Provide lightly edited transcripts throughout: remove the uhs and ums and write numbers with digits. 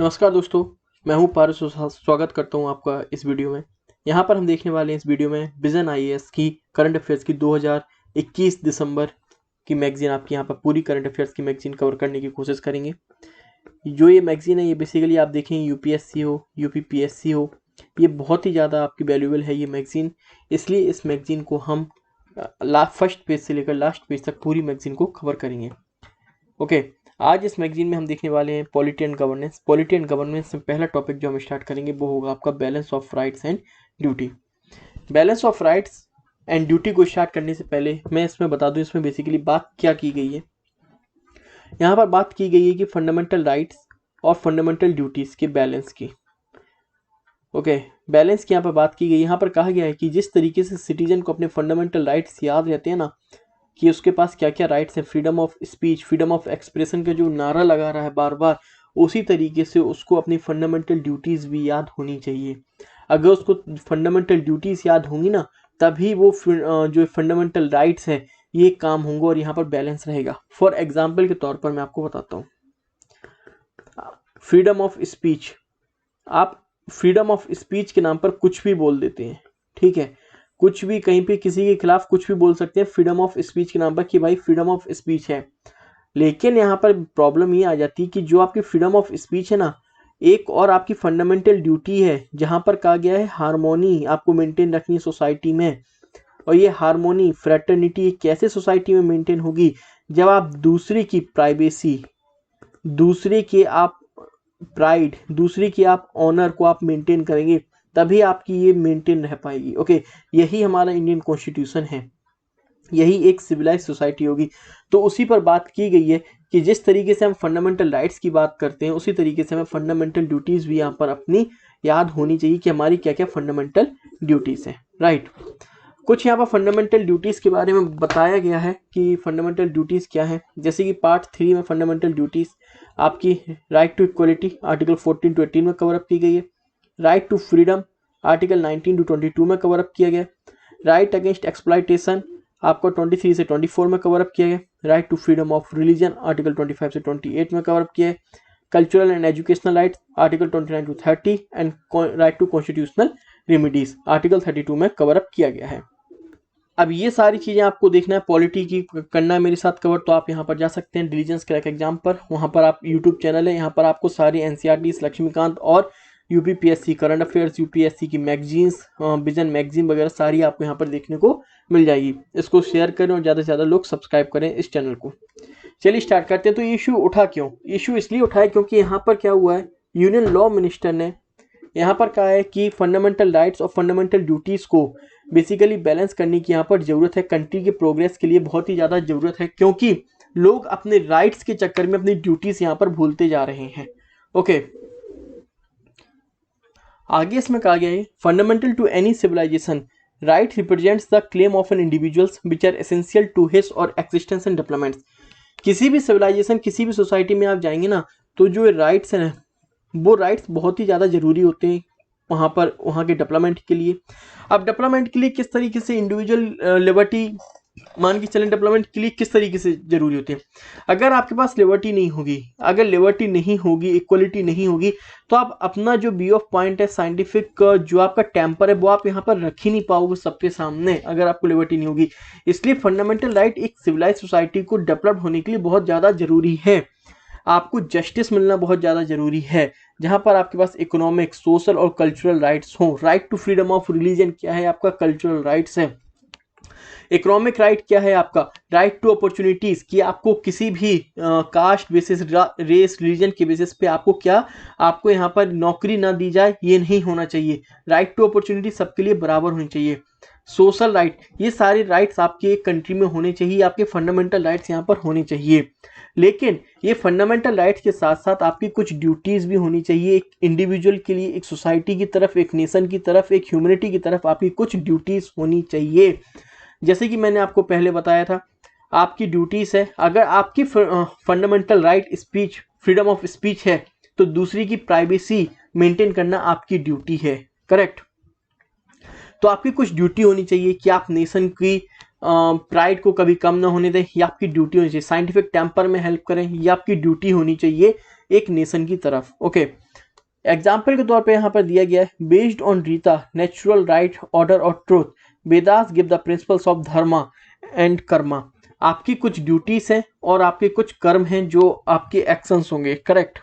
नमस्कार दोस्तों, मैं हूं पारस और स्वागत करता हूं आपका इस वीडियो में। यहां पर हम देखने वाले हैं इस वीडियो में विजन आईएएस की करंट अफेयर्स की 2021 दिसंबर की मैगजीन। आपकी यहां पर पूरी करंट अफेयर्स की मैगजीन कवर करने की कोशिश करेंगे। जो ये मैगजीन है ये बेसिकली आप देखें यूपीएससी हो, यूपीपीएससी हो, ये बहुत ही ज़्यादा आपकी वैल्यूएबल है ये मैगजीन। इसलिए इस मैगजीन को हम फर्स्ट पेज से लेकर लास्ट पेज तक पूरी मैगजीन को कवर करेंगे। ओके, आज इस मैगजीन में हम देखने वाले हैं polity and governance. Polity and governance में पहला टॉपिक जो हम स्टार्ट करेंगे वो होगा आपका balance of rights and duty. Balance of rights and duty को स्टार्ट करने से पहले मैं इसमें बता दूं इसमें बेसिकली बात क्या की गई है। यहाँ पर बात की गई है कि फंडामेंटल राइट्स और फंडामेंटल ड्यूटीज के बैलेंस की। ओके, बैलेंस की यहाँ पर बात की गई। यहाँ पर कहा गया है कि जिस तरीके से सिटीजन को अपने फंडामेंटल राइट्स याद रहते हैं ना, कि उसके पास क्या क्या राइट्स हैं, freedom of speech, freedom of expression का जो नारा लगा रहा है बार बार, उसी तरीके से उसको अपनी फंडामेंटल ड्यूटीज़ भी याद होनी चाहिए। अगर उसको फंडामेंटल ड्यूटीज़ याद होंगी ना, तभी वो जो फंडामेंटल राइट्स हैं ये काम होंगे और यहाँ पर बैलेंस रहेगा। फॉर एग्जाम्पल के तौर पर मैं आपको बताता हूँ, फ्रीडम ऑफ स्पीच। आप फ्रीडम ऑफ स्पीच के नाम पर कुछ भी बोल देते हैं, ठीक है, कुछ भी कहीं पे किसी के खिलाफ कुछ भी बोल सकते हैं फ्रीडम ऑफ स्पीच के नाम पर कि भाई फ्रीडम ऑफ स्पीच है। लेकिन यहाँ पर प्रॉब्लम ये आ जाती है कि जो आपकी फ्रीडम ऑफ स्पीच है ना, एक और आपकी फंडामेंटल ड्यूटी है जहाँ पर कहा गया है हारमोनी आपको मेंटेन रखनी है सोसाइटी में। और ये हारमोनी, फ्रेटर्निटी कैसे सोसाइटी में मेंटेन होगी, जब आप दूसरे की प्राइवेसी, दूसरे के आप प्राइड, दूसरे की आप ऑनर को आप मेंटेन करेंगे, तभी आपकी ये मेंटेन रह पाएगी। ओके, यही हमारा इंडियन कॉन्स्टिट्यूशन है, यही एक सिविलाइज सोसाइटी होगी। तो उसी पर बात की गई है कि जिस तरीके से हम फंडामेंटल राइट्स की बात करते हैं उसी तरीके से हमें फंडामेंटल ड्यूटीज़ भी यहाँ पर अपनी याद होनी चाहिए कि हमारी क्या क्या फंडामेंटल ड्यूटीज़ हैं। राइट, कुछ यहाँ पर फंडामेंटल ड्यूटीज़ के बारे में बताया गया है कि फंडामेंटल ड्यूटीज़ क्या है। जैसे कि पार्ट 3 में फंडामेंटल ड्यूटीज़ आपकी right to equality article 14 to 18 में कवर अप की गई है। Right to freedom article 19 to 22 में कवर अप किया गया। राइट अगेंस्ट एक्सप्लॉयटेशन आपको 23 से 24 में कवर अप किया गया। Right to freedom of religion article 25 से 28 में कवर अप किया है। Cultural and educational rights article 29 to 30 and right to constitutional remedies article 32 में कवर अप किया गया है। अब ये सारी चीज़ें आपको देखना है, पॉलिटी की करना है मेरे साथ कवर, तो आप यहाँ पर जा सकते हैं डिलीजेंस क्रैक एग्जाम पर। वहाँ पर आप यूट्यूब चैनल है, यहाँ पर आपको सारी एनसीईआरटी, लक्ष्मीकांत और यूपीपीएससी करंट अफेयर्स, यूपीएससी की मैगजीन्स, विजन मैगजीन वगैरह सारी आपको यहाँ पर देखने को मिल जाएगी। इसको शेयर करें और ज़्यादा से ज़्यादा लोग सब्सक्राइब करें इस चैनल को। चलिए स्टार्ट करते हैं। तो इशू उठा क्यों? इशू इसलिए उठा है क्योंकि यहाँ पर क्या हुआ है, यूनियन लॉ मिनिस्टर ने यहाँ पर कहा है कि फंडामेंटल राइट्स और फंडामेंटल ड्यूटीज़ को बेसिकली बैलेंस करने की यहाँ पर ज़रूरत है। कंट्री के प्रोग्रेस के लिए बहुत ही ज़्यादा ज़रूरत है, क्योंकि लोग अपने राइट्स के चक्कर में अपनी ड्यूटीज़ यहाँ पर भूलते जा रहे हैं। ओके, आगे इसमें कहा गया है fundamental to any civilization right represents the claim of an individuals which are essential to his और एक्सिस्टेंस एंड डेवलपमेंट्स। किसी भी सिविलाइजेशन, किसी भी सोसाइटी में आप जाएंगे ना, तो जो राइट्स हैं वो राइट्स बहुत ही ज़्यादा ज़रूरी होते हैं वहाँ पर, वहाँ के डेवलपमेंट के लिए। अब डेवलपमेंट के लिए किस तरीके से इंडिविजुअल लिबर्टी, मान के चलें डेवलपमेंट के लिए किस तरीके से जरूरी होते हैं। अगर आपके पास लिबर्टी नहीं होगी, अगर लिबर्टी नहीं होगी, इक्वलिटी नहीं होगी, तो आप अपना जो व्यू ऑफ पॉइंट है, साइंटिफिक जो आपका टेम्पर है, वो आप यहाँ पर रख ही नहीं पाओगे सबके सामने अगर आपको लिबर्टी नहीं होगी। इसलिए फंडामेंटल राइट एक सिविलाइज सोसाइटी को डेवलप होने के लिए बहुत ज़्यादा जरूरी है। आपको जस्टिस मिलना बहुत ज़्यादा जरूरी है, जहाँ पर आपके पास इकोनॉमिक, सोशल और कल्चरल राइट्स हो। Right to freedom of religion क्या है, आपका कल्चरल राइट्स है। इकोनॉमिक राइट क्या है आपका, राइट टू अपॉर्चुनिटीज, कि आपको किसी भी कास्ट बेसिस, रेस, रिलीजन के बेसिस पे आपको क्या, आपको यहाँ पर नौकरी ना दी जाए, ये नहीं होना चाहिए। राइट टू अपॉर्चुनिटी सबके लिए बराबर होनी चाहिए। सोशल राइट, ये सारे राइट्स आपके एक कंट्री में होने चाहिए, आपके फंडामेंटल राइट्स यहाँ पर होने चाहिए। लेकिन ये फंडामेंटल राइट्स के साथ साथ आपकी कुछ ड्यूटीज़ भी होनी चाहिए। एक इंडिविजुअल के लिए, एक सोसाइटी की तरफ, एक नेशन की तरफ, एक ह्यूमैनिटी की तरफ आपकी कुछ ड्यूटीज़ होनी चाहिए। जैसे कि मैंने आपको पहले बताया था, आपकी ड्यूटीज़ है, अगर आपकी fundamental right speech, freedom of speech है, तो दूसरी की प्राइवेसी मेंटेन करना आपकी ड्यूटी है। करेक्ट, तो आपकी कुछ ड्यूटी होनी चाहिए कि आप नेशन की प्राइड को कभी कम ना होने दें, ये आपकी ड्यूटी होनी चाहिए। साइंटिफिक टेम्पर में हेल्प करें, ये आपकी ड्यूटी होनी चाहिए एक नेशन की तरफ। ओके, एग्जाम्पल के तौर पे यहाँ पर दिया गया है, based on rita, natural, right, order और truth, Vedas give the principles of dharma and karma. आपकी कुछ ड्यूटीज हैं और आपके कुछ कर्म हैं जो आपके एक्शंस होंगे, करेक्ट।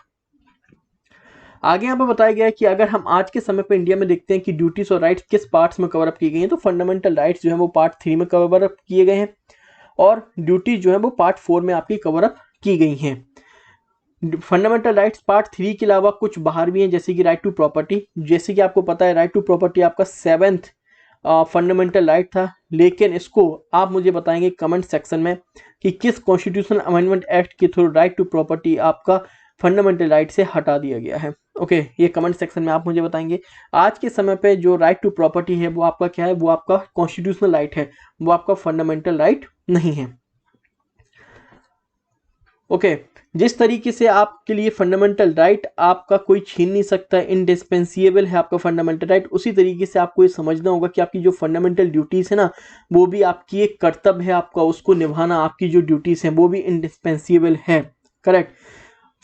आगे यहाँ पर बताया गया है कि अगर हम आज के समय पर इंडिया में देखते हैं कि ड्यूटीज और राइट्स किस पार्ट्स में कवर अप की गई हैं, तो फंडामेंटल राइट्स जो है वो पार्ट 3 में कवर अप किए गए हैं और ड्यूटीज जो है वो पार्ट 4 में आपकी कवर अप की गई हैं। फंडामेंटल राइट्स पार्ट 3 के अलावा कुछ बाहर भी हैं, जैसे कि राइट टू प्रॉपर्टी। जैसे कि आपको पता है राइट टू प्रॉपर्टी आपका 7th फंडामेंटल राइट था, लेकिन इसको आप मुझे बताएंगे कमेंट सेक्शन में कि किस कॉन्स्टिट्यूशनल अमेंडमेंट एक्ट के थ्रू राइट टू प्रॉपर्टी आपका फंडामेंटल राइट से हटा दिया गया है। ओके, ये कमेंट सेक्शन में आप मुझे बताएंगे। आज के समय पे जो राइट टू प्रॉपर्टी है वो आपका क्या है, वो आपका कॉन्स्टिट्यूशनल राइट है, वो आपका फंडामेंटल राइट नहीं है। ओके, जिस तरीके से आपके लिए फंडामेंटल राइट आपका कोई छीन नहीं सकता, इंडिस्पेंसिबल है आपका फंडामेंटल राइट, उसी तरीके से आपको ये समझना होगा कि आपकी जो फंडामेंटल ड्यूटीज है ना, वो भी आपकी एक कर्तव्य है, आपका उसको निभाना, आपकी जो ड्यूटीज हैं वो भी इंडिस्पेंसिबल है, करेक्ट।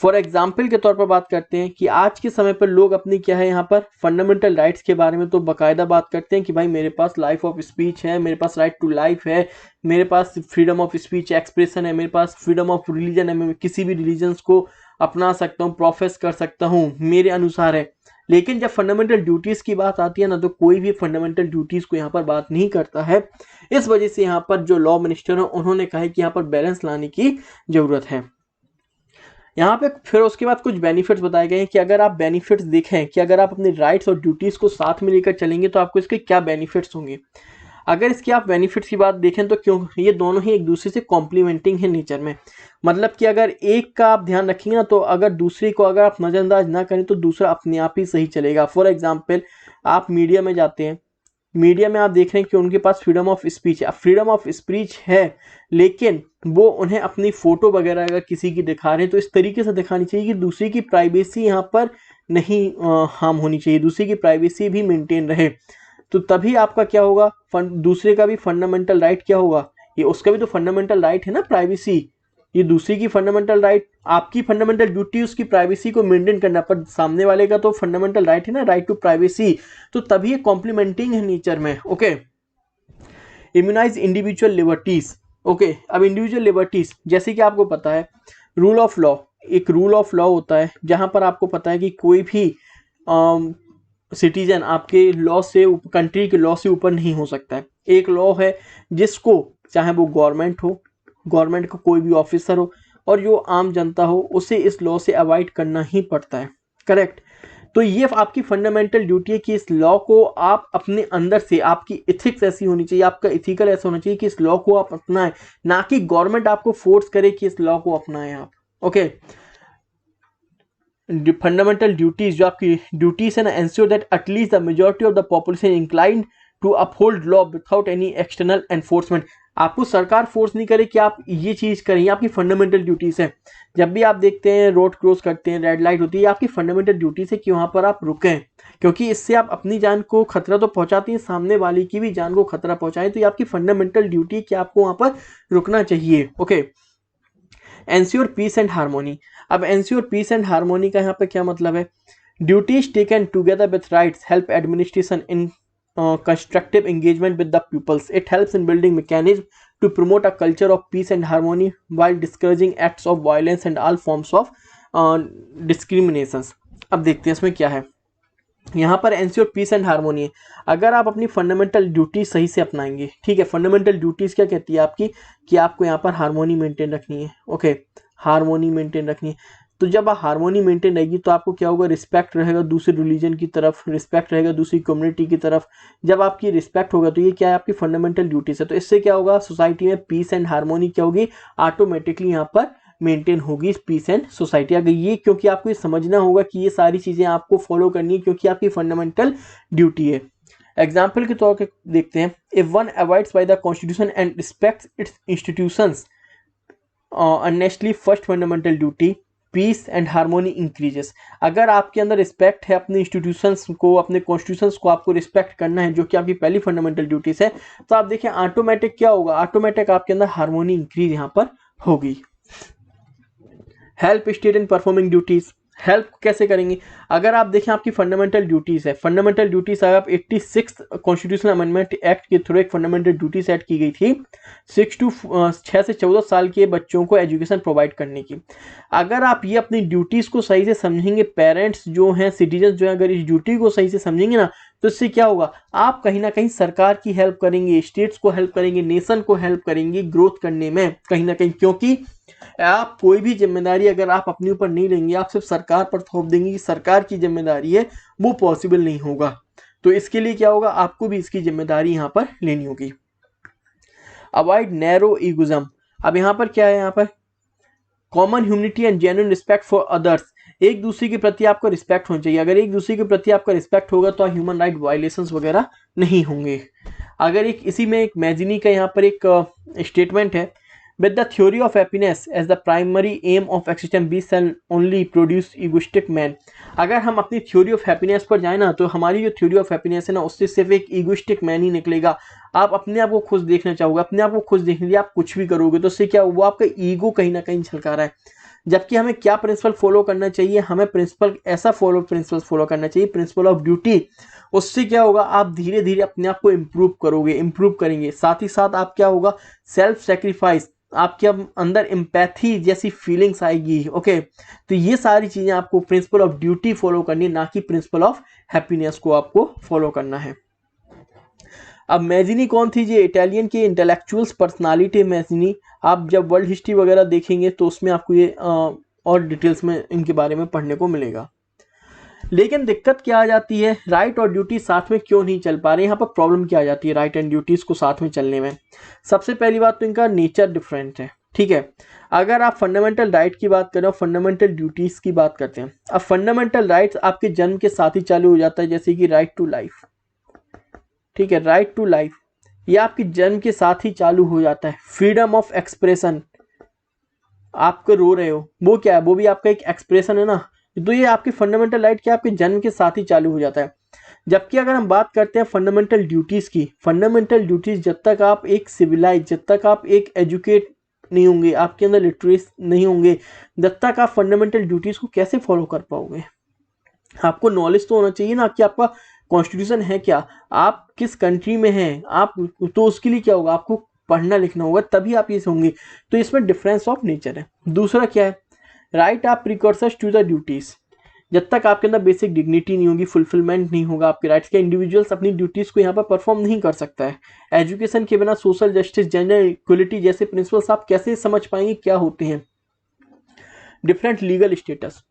फॉर एग्जाम्पल के तौर पर बात करते हैं कि आज के समय पर लोग अपनी क्या है यहाँ पर फंडामेंटल राइट्स के बारे में तो बाकायदा बात करते हैं कि भाई मेरे पास लाइफ ऑफ स्पीच है, मेरे पास राइट टू लाइफ है, मेरे पास फ्रीडम ऑफ स्पीच एक्सप्रेशन है, मेरे पास फ्रीडम ऑफ रिलीजन है, मैं किसी भी रिलीजन्स को अपना सकता हूँ, प्रोफेस कर सकता हूँ, मेरे अनुसार है। लेकिन जब फंडामेंटल ड्यूटीज की बात आती है ना, तो कोई भी फंडामेंटल ड्यूटीज को यहाँ पर बात नहीं करता है। इस वजह से यहाँ पर जो लॉ मिनिस्टर है उन्होंने कहा है कि यहाँ पर बैलेंस लाने की जरूरत है। यहाँ पे फिर उसके बाद कुछ बेनिफिट्स बताए गए हैं कि अगर आप बेनिफिट्स देखें कि अगर आप अपने राइट्स और ड्यूटीज को साथ में लेकर चलेंगे तो आपको इसके क्या बेनिफिट्स होंगे। अगर इसकी आप बेनिफिट्स की बात देखें तो क्यों, ये दोनों ही एक दूसरे से कॉम्प्लीमेंटिंग है नेचर में। मतलब कि अगर एक का आप ध्यान रखेंगे ना, तो अगर दूसरे को अगर आप नज़रअंदाज ना करें तो दूसरा अपने आप ही सही चलेगा। फॉर एग्जाम्पल, आप मीडिया में जाते हैं, मीडिया में आप देख रहे हैं कि उनके पास फ्रीडम ऑफ स्पीच है। फ्रीडम ऑफ स्पीच है, लेकिन वो उन्हें अपनी फोटो वगैरह अगर किसी की दिखा रहे हैं तो इस तरीके से दिखानी चाहिए कि दूसरे की प्राइवेसी यहाँ पर नहीं हार्म होनी चाहिए, दूसरे की प्राइवेसी भी मेंटेन रहे। तो तभी आपका क्या होगा, दूसरे का भी फंडामेंटल राइट क्या होगा, ये उसका भी तो फंडामेंटल राइट है ना, प्राइवेसी। ये दूसरी की फंडामेंटल राइट, आपकी फंडामेंटल ड्यूटी उसकी प्राइवेसी को मेंटेन करना, पर सामने वाले का तो फंडामेंटल राइट है ना, राइट टू प्राइवेसी। तो तभी ये कॉम्प्लीमेंटिंग है नेचर में। Okay, immunise individual liberties. Okay, अब इंडिविजुअल लिबर्टीज जैसे कि आपको पता है रूल ऑफ लॉ, एक रूल ऑफ लॉ होता है जहां पर आपको पता है कि कोई भी सिटीजन आपके लॉ से, कंट्री के लॉ से ऊपर नहीं हो सकता है। एक लॉ है जिसको, चाहे वो गवर्नमेंट हो, गवर्नमेंट का कोई भी ऑफिसर हो और जो आम जनता हो, उसे इस लॉ से अवॉइड करना ही पड़ता है, करेक्ट। तो ये आपकी फंडामेंटल ड्यूटी है कि इस लॉ को आप अपने अंदर से, आपकी इथिक्स ऐसी होनी चाहिए, आपका इथिकल ऐसा होना चाहिए कि इस लॉ को आप अपनाएं, ना कि गवर्नमेंट आपको फोर्स करे कि इस लॉ को अपनाएं आप। ओके, फंडामेंटल ड्यूटीज, जो आपकी ड्यूटीज है ना, ensure that at least the majority of the population inclined to uphold law without any external enforcement. आपको सरकार फोर्स नहीं करे कि आप ये चीज करें, ये आपकी फंडामेंटल ड्यूटीज है। जब भी आप देखते हैं रोड क्रॉस करते हैं, रेड लाइट होती है, आपकी फंडामेंटल ड्यूटीज है कि वहां पर आप रुकें, क्योंकि इससे आप अपनी जान को खतरा तो पहुंचाती हैं, सामने वाले की भी जान को खतरा पहुंचाएं। तो ये आपकी फंडामेंटल ड्यूटी है कि आपको वहां पर रुकना चाहिए। Okay, ensure peace and harmony. अब एंश्योर पीस एंड हार्मोनी का यहाँ पे क्या मतलब है, duties taken together with rights help administration in constructive engagement with the pupils. It helps in building mechanism to promote a culture of peace and harmony while discouraging acts of violence and all forms of discriminations. अब देखते हैं इसमें क्या है। यहाँ पर ensure peace and harmony है। अगर आप अपनी फंडामेंटल ड्यूटी सही से अपनाएंगे, ठीक है, फंडामेंटल ड्यूटीज क्या कहती है आपकी, कि आपको यहाँ पर हार्मोनी मेंटेन रखनी है। ओके, हार्मोनी मेंटेन रखनी है। तो जब आप हार्मोनी मेंटेन रहेगी तो आपको क्या होगा, रिस्पेक्ट रहेगा दूसरे रिलीजन की तरफ, रिस्पेक्ट रहेगा दूसरी कम्युनिटी की तरफ। जब आपकी रिस्पेक्ट होगा तो ये क्या है, आपकी फंडामेंटल ड्यूटीज है। तो इससे क्या होगा, सोसाइटी में पीस एंड हार्मोनी क्या होगी, ऑटोमेटिकली यहाँ पर मेंटेन होगी पीस एंड सोसाइटी। अगर ये, क्योंकि आपको ये समझना होगा कि ये सारी चीजें आपको फॉलो करनी है, क्योंकि आपकी फंडामेंटल ड्यूटी है। एग्जाम्पल के तौर पर देखते हैं, if one abides by the constitution and respects its institutions honestly, first fundamental duty peace and harmony increases. अगर आपके अंदर रिस्पेक्ट है अपने इंस्टीट्यूशंस को, अपने कॉन्स्टिट्यूशंस को आपको रिस्पेक्ट करना है, जो कि आपकी पहली फंडामेंटल ड्यूटीज है, तो आप देखिए ऑटोमेटिक क्या होगा, ऑटोमेटिक आपके अंदर हार्मोनी इंक्रीज यहाँ पर होगी। Help state in performing duties. Help कैसे करेंगे? अगर आप देखें आपकी फंडामेंटल ड्यूटीज़ है, फंडामेंटल ड्यूटीज़ अगर आप 86 कॉन्स्टिट्यूशनल अमेंडमेंट एक्ट के थ्रू एक फंडामेंटल ड्यूटी सेट की गई थी 6 से 14 साल के बच्चों को एजुकेशन प्रोवाइड करने की। अगर आप ये अपनी ड्यूटीज़ को सही से समझेंगे, पेरेंट्स जो हैं, सिटीजन जो हैं, अगर इस ड्यूटी को सही से समझेंगे ना, तो इससे क्या होगा, आप कहीं ना कहीं सरकार की हेल्प करेंगे, स्टेट्स को हेल्प करेंगे, नेशन को हेल्प करेंगे ग्रोथ करने में कहीं ना कहीं। क्योंकि आप कोई भी जिम्मेदारी अगर आप अपने ऊपर नहीं लेंगे, आप सिर्फ सरकार पर थोप देंगे कि सरकार की जिम्मेदारी है, वो पॉसिबल नहीं होगा। तो इसके लिए क्या होगा, आपको भी इसकी जिम्मेदारी यहाँ पर लेनी होगी। Avoid narrow egoism. अब यहाँ पर क्या है, यहाँ पर common humanity and genuine respect for others. एक दूसरे के प्रति आपको रिस्पेक्ट होनी चाहिए। अगर एक दूसरे के प्रति आपका रिस्पेक्ट होगा तो ह्यूमन राइट वायलेशंस वगैरह नहीं होंगे। अगर एक इसी में एक मैजिनी का यहाँ पर एक स्टेटमेंट है, with the theory of happiness as the primary aim of existence we shall only produce egoistic man। अगर हम अपनी थ्योरी ऑफ हैप्पीनेस पर जाए ना, तो हमारी जो थ्योरी ऑफ हैप्पीनेस है ना, उससे सिर्फ एक ईगोइस्टिक मैन ही निकलेगा। आप अपने आप को खुश देखना चाहोगे, अपने आप को खुश देखने के लिए आप कुछ भी करोगे, तो उससे क्या, वो आपका ईगो कहीं ना कहीं झलका रहा है। जबकि हमें क्या प्रिंसिपल फॉलो करना चाहिए, हमें प्रिंसिपल ऐसा प्रिंसिपल फॉलो करना चाहिए, प्रिंसिपल ऑफ ड्यूटी। उससे क्या होगा, आप धीरे धीरे अपने आप को इम्प्रूव करोगे, इम्प्रूव करेंगे। साथ ही साथ आप क्या होगा, सेल्फ सेक्रीफाइस, आपके अंदर एम्पैथी जैसी फीलिंग्स आएगी। ओके, तो ये सारी चीजें आपको प्रिंसिपल ऑफ ड्यूटी फॉलो करनी है, ना कि प्रिंसिपल ऑफ हैप्पीनेस को आपको फॉलो करना है। अब मैजिनी कौन थी? ये इटालियन की इंटेलेक्चुअल्स पर्सनालिटी मैजिनी। आप जब वर्ल्ड हिस्ट्री वगैरह देखेंगे तो उसमें आपको ये और डिटेल्स में इनके बारे में पढ़ने को मिलेगा। लेकिन दिक्कत क्या आ जाती है, राइट और ड्यूटी साथ में क्यों नहीं चल पा रहे? यहाँ पर प्रॉब्लम क्या आ जाती है राइट एंड ड्यूटीज को साथ में चलने में? सबसे पहली बात तो इनका नेचर डिफरेंट है, ठीक है। अगर आप फंडामेंटल राइट की बात करें और फंडामेंटल ड्यूटीज की बात करते हैं, अब फंडामेंटल राइट्स आपके जन्म के साथ ही चालू हो जाता है, जैसे कि राइट टू लाइफ, ठीक है, राइट टू लाइफ ये आपके जन्म के साथ ही चालू हो जाता है। फ्रीडम ऑफ एक्सप्रेशन, आप रो रहे हो, वो क्या है, वो भी आपका एक एक्सप्रेशन है ना। तो ये आपकी फंडामेंटल राइट क्या आपके जन्म के साथ ही चालू हो जाता है। जबकि अगर हम बात करते हैं फंडामेंटल ड्यूटीज की, फंडामेंटल ड्यूटीज जब तक आप एक सिविलाइज, जब तक आप एक एजुकेट नहीं होंगे, आपके अंदर लिटरेसी नहीं होंगे, जब तक आप फंडामेंटल ड्यूटीज को कैसे फॉलो कर पाओगे? आपको नॉलेज तो होना चाहिए ना कि आपका कॉन्स्टिट्यूशन है क्या, आप किस कंट्री में हैं आप, तो उसके लिए क्या होगा, आपको पढ़ना लिखना होगा, तभी आप ये होंगे। तो इसमें डिफरेंस ऑफ नेचर है। दूसरा क्या है, राइट आप प्रिकॉर्सर्स टू द ड्यूटीज। जब तक आपके अंदर बेसिक डिग्निटी नहीं होगी, फुलफिलमेंट नहीं होगा आपके राइट्स के, इंडिविजुअल्स अपनी ड्यूटीज को यहाँ पर परफॉर्म नहीं कर सकता है। एजुकेशन के बिना सोशल जस्टिस, जेंडर इक्वलिटी जैसे प्रिंसिपल्स आप कैसे समझ पाएंगे क्या होते हैं? Different legal status,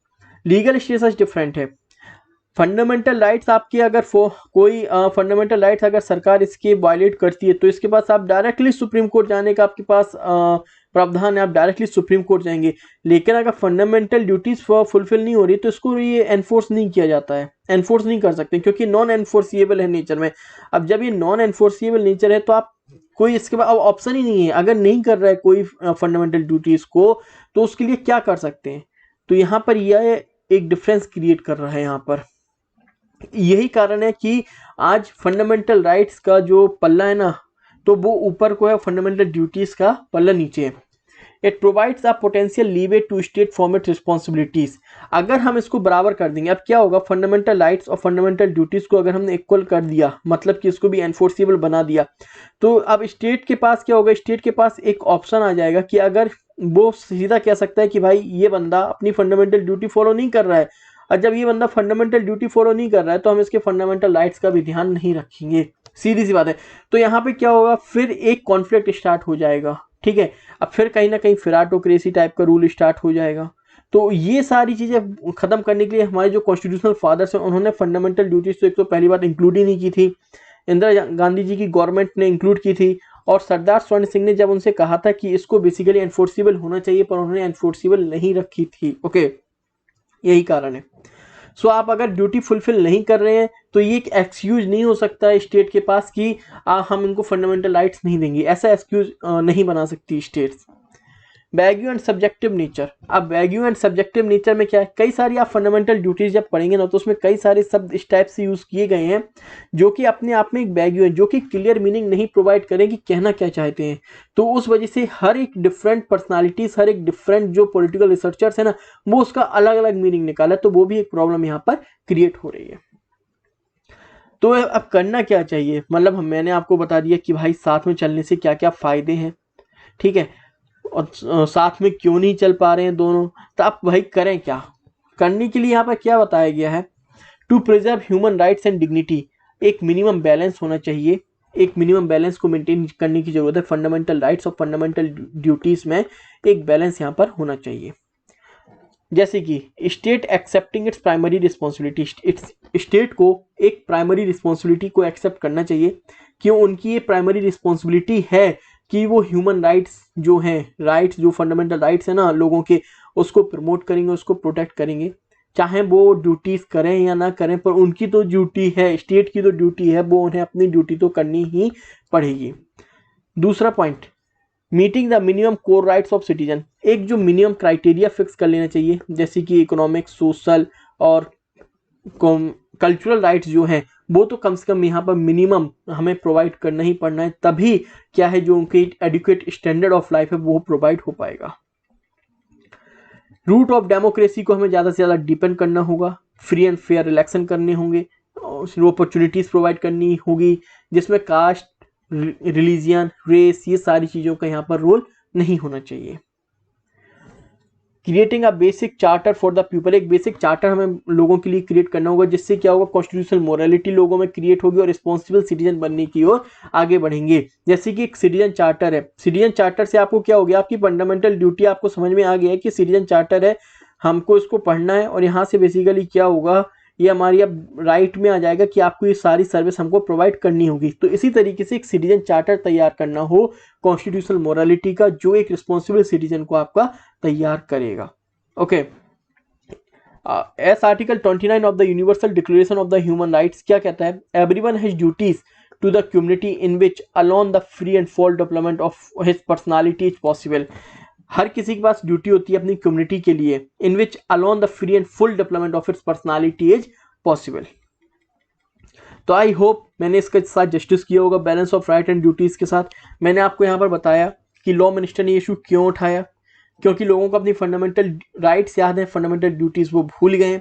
legal status different है। फंडामेंटल राइट्स आपके अगर कोई फंडामेंटल राइट्स अगर सरकार इसके वायलेट करती है, तो इसके पास आप डायरेक्टली सुप्रीम कोर्ट जाने का आपके पास प्रावधान है, आप डायरेक्टली सुप्रीम कोर्ट जाएंगे। लेकिन अगर फंडामेंटल ड्यूटीज फुलफिल नहीं हो रही तो इसको ये एनफोर्स नहीं किया जाता है, एनफोर्स नहीं कर सकते, क्योंकि नॉन एनफोर्सिएबल है नेचर में। अब जब ये नॉन एनफोर्सिएबल नेचर है तो आप कोई इसके बाद अब ऑप्शन ही नहीं है। अगर नहीं कर रहा है कोई फंडामेंटल ड्यूटीज को, तो उसके लिए क्या कर सकते हैं? तो यहाँ पर यह एक डिफरेंस क्रिएट कर रहा है। यहाँ पर यही कारण है कि आज फंडामेंटल राइट्स का जो पल्ला है ना, तो वो ऊपर को है, फंडामेंटल ड्यूटीज का पल्ला नीचे है। It provides a potential leeway to state from its responsibilities. अगर हम इसको बराबर कर देंगे, अब क्या होगा, फंडामेंटल राइट्स और फंडामेंटल ड्यूटीज को अगर हमने इक्वल कर दिया, मतलब कि इसको भी एनफोर्सिबल बना दिया, तो अब स्टेट के पास क्या होगा, स्टेट के पास एक ऑप्शन आ जाएगा कि अगर वो सीधा कह सकता है कि भाई ये बंदा अपनी फंडामेंटल ड्यूटी फॉलो नहीं कर रहा है, और जब ये बंदा फंडामेंटल ड्यूटी फॉलो नहीं कर रहा है तो हम इसके फंडामेंटल राइट्स का भी ध्यान नहीं रखेंगे, सीधी सी बात है। तो यहाँ पे क्या होगा, फिर एक कॉन्फ्लिक्ट स्टार्ट हो जाएगा, ठीक है। अब फिर कहीं ना कहीं फिराटोक्रेसी टाइप का रूल स्टार्ट हो जाएगा। तो ये सारी चीजें खत्म करने के लिए हमारे जो कॉन्स्टिट्यूशनल फादर्स हैं उन्होंने फंडामेंटल ड्यूटीज तो एक तो पहली बात इंक्लूड ही नहीं की थी, इंदिरा गांधी जी की गवर्नमेंट ने इंक्लूड की थी, और सरदार स्वर्ण सिंह ने जब उनसे कहा था कि इसको बेसिकली एनफोर्सिबल होना चाहिए, पर उन्होंने एनफोर्सिबल नहीं रखी थी। ओके, यही कारण है। सो आप अगर ड्यूटी फुलफिल नहीं कर रहे हैं तो ये एक एक्सक्यूज नहीं हो सकता है स्टेट के पास कि हम इनको फंडामेंटल राइट्स नहीं देंगे, ऐसा एक्सक्यूज नहीं बना सकती states. Wagyu and subjective nature. अब वैग्यू एंड सब्जेक्टिव नेचर में क्या है, कई सारी आप फंडामेंटल ड्यूटीज जब पढ़ेंगे ना तो उसमें कई सारे शब्द इस टाइप से यूज किए गए हैं जो कि अपने आप में एक वैग्यू है, जो कि क्लियर मीनिंग नहीं प्रोवाइड करें कि कहना क्या चाहते हैं। तो उस वजह से हर एक डिफरेंट पर्सनालिटीज, हर एक डिफरेंट जो पॉलिटिकल रिसर्चर्स है ना, वो उसका अलग अलग मीनिंग निकाला, तो वो भी एक प्रॉब्लम यहाँ पर क्रिएट हो रही है। तो अब करना क्या चाहिए, मतलब मैंने आपको बता दिया कि भाई साथ में चलने से क्या क्या फायदे हैं, ठीक है, और साथ में क्यों नहीं चल पा रहे हैं दोनों। तो आप भाई करें क्या, करने के लिए यहाँ पर क्या बताया गया है, to preserve human rights and dignity, एक मिनिमम बैलेंस होना चाहिए, एक मिनिमम बैलेंस को मेंटेन करने की जरूरत है। फंडामेंटल राइट्स और फंडामेंटल ड्यूटीज में एक बैलेंस यहाँ पर होना चाहिए। जैसे कि state accepting its primary responsibility, state को एक प्राइमरी रिस्पॉन्सिबिलिटी को एक्सेप्ट करना चाहिए कि उनकी ये प्राइमरी रिस्पॉन्सिबिलिटी है कि वो ह्यूमन राइट्स जो हैं, राइट्स जो फंडामेंटल राइट्स हैं ना लोगों के, उसको प्रमोट करेंगे, उसको प्रोटेक्ट करेंगे, चाहे वो ड्यूटीज करें या ना करें, पर उनकी तो ड्यूटी है, स्टेट की तो ड्यूटी है, वो उन्हें अपनी ड्यूटी तो करनी ही पड़ेगी। दूसरा point, meeting the minimum core rights of citizen, एक जो मिनिमम क्राइटेरिया फिक्स कर लेना चाहिए, जैसे कि इकोनॉमिक, सोशल और कल्चरल राइट्स जो हैं वो तो कम से कम यहाँ पर मिनिमम हमें प्रोवाइड करना ही पड़ना है, तभी क्या है जो उनकी एडिक्वेट स्टैंडर्ड ऑफ लाइफ है वो प्रोवाइड हो पाएगा। रूट ऑफ डेमोक्रेसी को हमें ज़्यादा से ज़्यादा डिपेंड करना होगा, फ्री एंड फेयर इलेक्शन करने होंगे, अपॉर्चुनिटीज़ प्रोवाइड करनी होगी जिसमें कास्ट, रिलीजियन, रेस, ये सारी चीज़ों का यहाँ पर रोल नहीं होना चाहिए। Creating a basic charter for the people, एक बेसिक चार्टर हमें लोगों के लिए क्रिएट करना होगा, जिससे क्या होगा, कॉन्स्टिट्यूशनल मोरालिटी लोगों में क्रिएट होगी और रिस्पॉन्सिबल सिटीजन बनने की ओर आगे बढ़ेंगे। जैसे कि एक सिटीजन चार्टर है, सिटीजन चार्टर से आपको क्या हो गया, आपकी फंडामेंटल ड्यूटी आपको समझ में आ गया है कि सिटीजन चार्टर है, हमको इसको पढ़ना है, और यहाँ से बेसिकली क्या होगा, ये हमारी अब राइट में आ जाएगा कि आपको ये सारी सर्विस हमको प्रोवाइड करनी होगी। तो इसी तरीके से एक सिटीजन चार्टर तैयार करना हो कॉन्स्टिट्यूशनल मोरालिटी का, जो एक रिस्पॉन्सिबल सिटीजन को आपका तैयार करेगा। Okay, as article 29 of the universal declaration of the human rights क्या कहता है, everyone has duties to the community in which alone the free and full development of his personality is possible, हर किसी के पास ड्यूटी होती है अपनी community के लिए, in which alone the free and full development of its personality is possible. तो I hope मैंने इसके साथ जस्टिस किया होगा balance of right and duties के साथ। मैंने आपको यहाँ पर बताया कि लॉ मिनिस्टर ने इशू क्यों उठाया, क्योंकि लोगों को अपनी फंडामेंटल राइट्स याद है, फंडामेंटल ड्यूटीज वो भूल गए।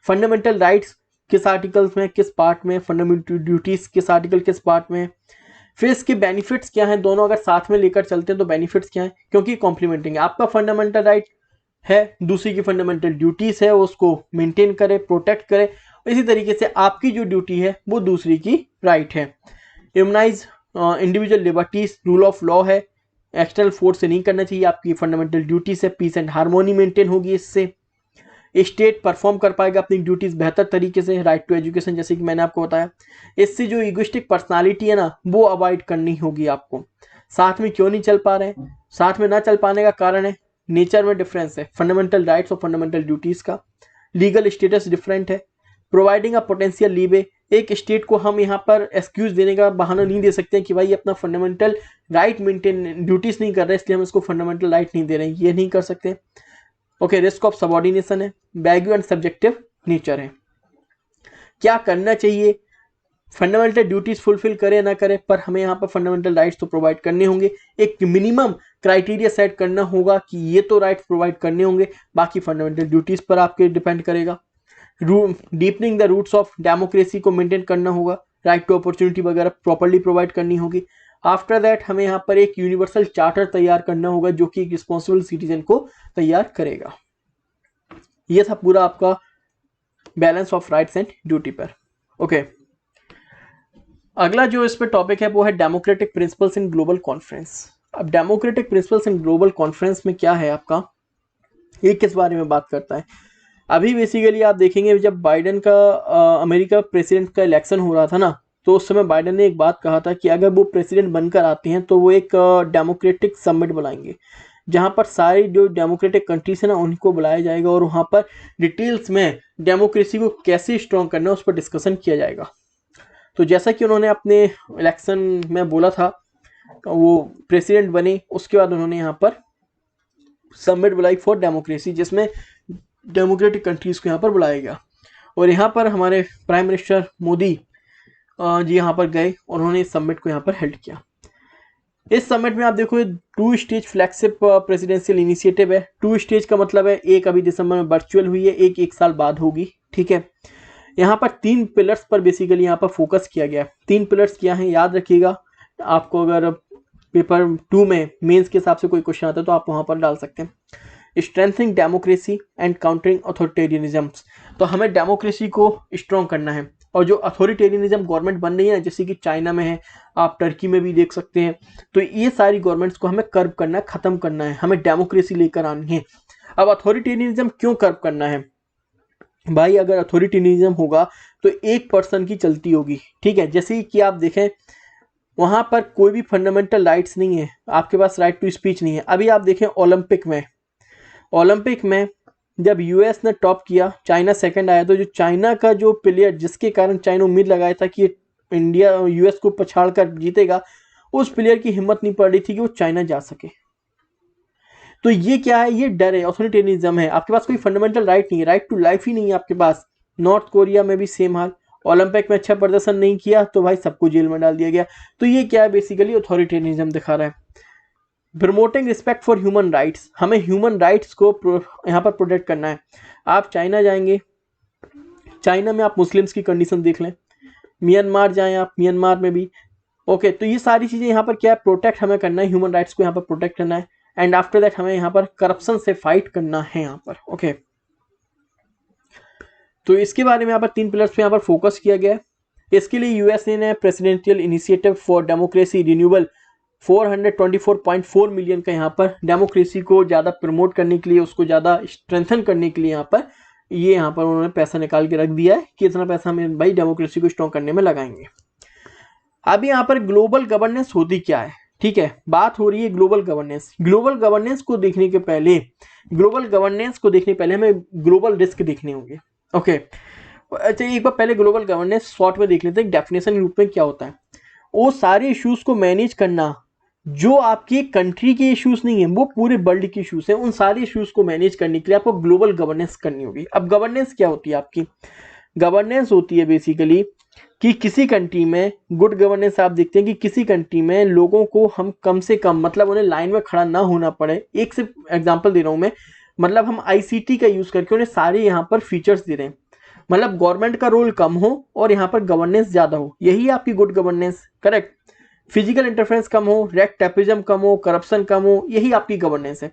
फंडामेंटल राइट्स किस आर्टिकल्स में, किस पार्ट में, फंडामेंटल ड्यूटीज किस आर्टिकल किस पार्ट में, फिर इसके बेनिफिट्स क्या हैं, दोनों अगर साथ में लेकर चलते हैं तो बेनिफिट्स क्या हैं, क्योंकि कॉम्प्लीमेंटिंग है, आपका फंडामेंटल राइट है, दूसरी की फंडामेंटल ड्यूटीज है, उसको मेंटेन करे, प्रोटेक्ट करे, इसी तरीके से आपकी जो ड्यूटी है वो दूसरी की राइट है। Immunise individual liberties, rule of law है, एक्सटर्नल फोर्स से नहीं करना चाहिए, आपकी फंडामेंटल ड्यूटीज है, पीस एंड हार्मोनी मेंटेन होगी, इससे स्टेट परफॉर्म कर पाएगा अपनी ड्यूटीज बेहतर तरीके से, राइट टू एजुकेशन जैसे कि मैंने आपको बताया। इससे जो इगोइस्टिक पर्सनालिटी है ना वो अवॉइड करनी होगी आपको। साथ में क्यों नहीं चल पा रहे हैं, साथ में ना चल पाने का कारण है नेचर में डिफरेंस है फंडामेंटल राइट्स और फंडामेंटल ड्यूटीज का, लीगल स्टेटस डिफरेंट है, प्रोवाइडिंग अ पोटेंशियल लीवे, एक स्टेट को हम यहाँ पर एक्सक्यूज देने का बहाना नहीं दे सकते हैं कि भाई अपना फंडामेंटल राइट मेंटेन, ड्यूटीज नहीं कर रहे इसलिए हम इसको फंडामेंटल राइट नहीं दे रहे हैं, ये नहीं कर सकते। ओके, रिस्क ऑफ सबऑर्डिनेशन है, वैग्यू एंड सब्जेक्टिव नेचर है। क्या करना चाहिए, फंडामेंटल ड्यूटीज फुलफिल करें ना करें, पर हमें यहाँ पर फंडामेंटल राइट्स तो प्रोवाइड करने होंगे, एक मिनिमम क्राइटेरिया सेट करना होगा कि ये तो राइट्स प्रोवाइड करने होंगे, बाकी फंडामेंटल ड्यूटीज पर आपके डिपेंड करेगा। Deepening the roots of democracy को मेंटेन करना होगा, राइट टू अपॉर्चुनिटी वगैरह प्रॉपर्ली प्रोवाइड करनी होगी। आफ्टर दैट हमें यहाँ पर एक यूनिवर्सल चार्टर तैयार करना होगा जो कि एक रिस्पॉन्सिबल सिटीजन को तैयार करेगा। ये था पूरा आपका balance of rights and duty पर। ओके, अगला जो इस पर टॉपिक है वो है democratic principles in global conference. अब democratic principles in global conference में क्या है आपका, ये किस बारे में बात करता है। अभी बेसिकली आप देखेंगे जब बाइडेन का अमेरिका प्रेसिडेंट का इलेक्शन हो रहा था ना, तो उस समय बाइडेन ने एक बात कहा था कि अगर वो प्रेसिडेंट बनकर आते हैं तो वो एक डेमोक्रेटिक समिट बुलाएंगे जहां पर सारी जो डेमोक्रेटिक कंट्रीज है ना उनको बुलाया जाएगा और वहां पर डिटेल्स में डेमोक्रेसी को कैसे स्ट्रॉन्ग करना है उस पर डिस्कशन किया जाएगा। तो जैसा कि उन्होंने अपने इलेक्शन में बोला था, वो प्रेसिडेंट बने, उसके बाद उन्होंने यहाँ पर समिट बुलाई फॉर डेमोक्रेसी, जिसमें डेमोक्रेटिक कंट्रीज को यहाँ पर बुलाया गया। और यहाँ पर हमारे प्राइम मिनिस्टर मोदी जी यहाँ पर गए और उन्होंने इस समिट को यहाँ पर हेल्ड किया। इस समिट में आप देखो 2 स्टेज फ्लैगशिप प्रेसिडेंशियल इनिशिएटिव है। 2 स्टेज का मतलब है एक अभी दिसंबर में वर्चुअल हुई है, एक साल बाद होगी, ठीक है। यहाँ पर 3 पिलर्स पर बेसिकली यहाँ पर फोकस किया गया है। 3 पिलर्स क्या हैं याद रखिएगा, आपको अगर पेपर 2 में मेंस के हिसाब से कोई क्वेश्चन आता है तो आप वहाँ पर डाल सकते हैं। Strengthening democracy and countering authoritarianism, तो हमें डेमोक्रेसी को स्ट्रॉन्ग करना है और जो अथॉरिटेरियनिज्म गवर्नमेंट बन रही है ना, जैसे कि चाइना में है, आप टर्की में भी देख सकते हैं, तो ये सारी गवर्नमेंट्स को हमें कर्व करना है, खत्म करना है, हमें डेमोक्रेसी लेकर आनी है। अब अथॉरिटेरियनिज्म क्यों कर्व करना है भाई, अगर अथॉरिटेरियनिज्म होगा तो एक पर्सन की चलती होगी, ठीक है। जैसे कि आप देखें वहां पर कोई भी फंडामेंटल राइट्स नहीं है, आपके पास राइट टू स्पीच नहीं है। अभी आप देखें ओलंपिक में जब यूएस ने टॉप किया, चाइना सेकंड आया, तो जो चाइना का जो प्लेयर जिसके कारण चाइना उम्मीद लगाया था कि इंडिया यूएस को पछाड़ कर जीतेगा, उस प्लेयर की हिम्मत नहीं पड़ रही थी कि वो चाइना जा सके। तो ये क्या है, ये डर है, अथॉरिटेरियनिज्म है। आपके पास कोई फंडामेंटल राइट नहीं है, राइट टू लाइफ ही नहीं है आपके पास। नॉर्थ कोरिया में भी सेम हाल, ओलंपिक में अच्छा प्रदर्शन नहीं किया तो भाई सबको जेल में डाल दिया गया। तो ये क्या है, बेसिकली अथॉरिटेरियनिज्म दिखा रहा है। Promoting respect for human rights, हमें ह्यूमन राइट्स को यहाँ पर प्रोटेक्ट करना है। आप चाइना जाएंगे, चाइना में आप मुस्लिम्स की कंडीशन देख लें, म्यांमार जाएं आप, म्यांमार में भी ओके। तो ये सारी चीजें यहाँ पर क्या है, प्रोटेक्ट हमें करना है, ह्यूमन राइट्स को यहाँ पर प्रोटेक्ट करना है। एंड आफ्टर दैट हमें यहाँ पर करप्शन से फाइट करना है यहाँ पर, ओके। तो इसके बारे में यहाँ पर 3 पिलर्स पे यहाँ पर फोकस किया गया है। इसके लिए यूएसए ने presidential initiative for democracy renewal 424.4 million का यहाँ पर डेमोक्रेसी को ज़्यादा प्रमोट करने के लिए, उसको ज़्यादा स्ट्रेंथन करने के लिए यहाँ पर उन्होंने पैसा निकाल के रख दिया है कि इतना पैसा हम भाई डेमोक्रेसी को स्ट्रॉन्ग करने में लगाएंगे। अब यहाँ पर ग्लोबल गवर्नेंस होती क्या है, ठीक है, बात हो रही है ग्लोबल गवर्नेंस। ग्लोबल गवर्नेंस को देखने पहले हमें ग्लोबल रिस्क देखने होंगे, ओके। अच्छा एक बार पहले ग्लोबल गवर्नेंस शॉर्ट में देख लेते हैं, डेफिनेशन के रूप में क्या होता है। वो सारे इश्यूज को मैनेज करना जो आपकी कंट्री के इश्यूज नहीं है, वो पूरे वर्ल्ड के इश्यूज हैं, उन सारे इश्यूज को मैनेज करने के लिए आपको ग्लोबल गवर्नेंस करनी होगी। अब गवर्नेंस क्या होती है आपकी, गवर्नेंस होती है बेसिकली कि किसी कंट्री में गुड गवर्नेंस, आप देखते हैं कि किसी कंट्री में लोगों को हम कम से कम, मतलब उन्हें लाइन में खड़ा ना होना पड़े। एक से एग्जांपल दे रहा हूं मैं, मतलब हम आईसीटी का यूज करके उन्हें सारे यहाँ पर फीचर्स दे रहे हैं, मतलब गवर्नमेंट का रोल कम हो और यहाँ पर गवर्नेंस ज्यादा हो, यही आपकी good governance, correct. Physical interference कम हो, रेड टेपिज्म कम हो, करप्शन कम हो, यही आपकी गवर्नेंस है।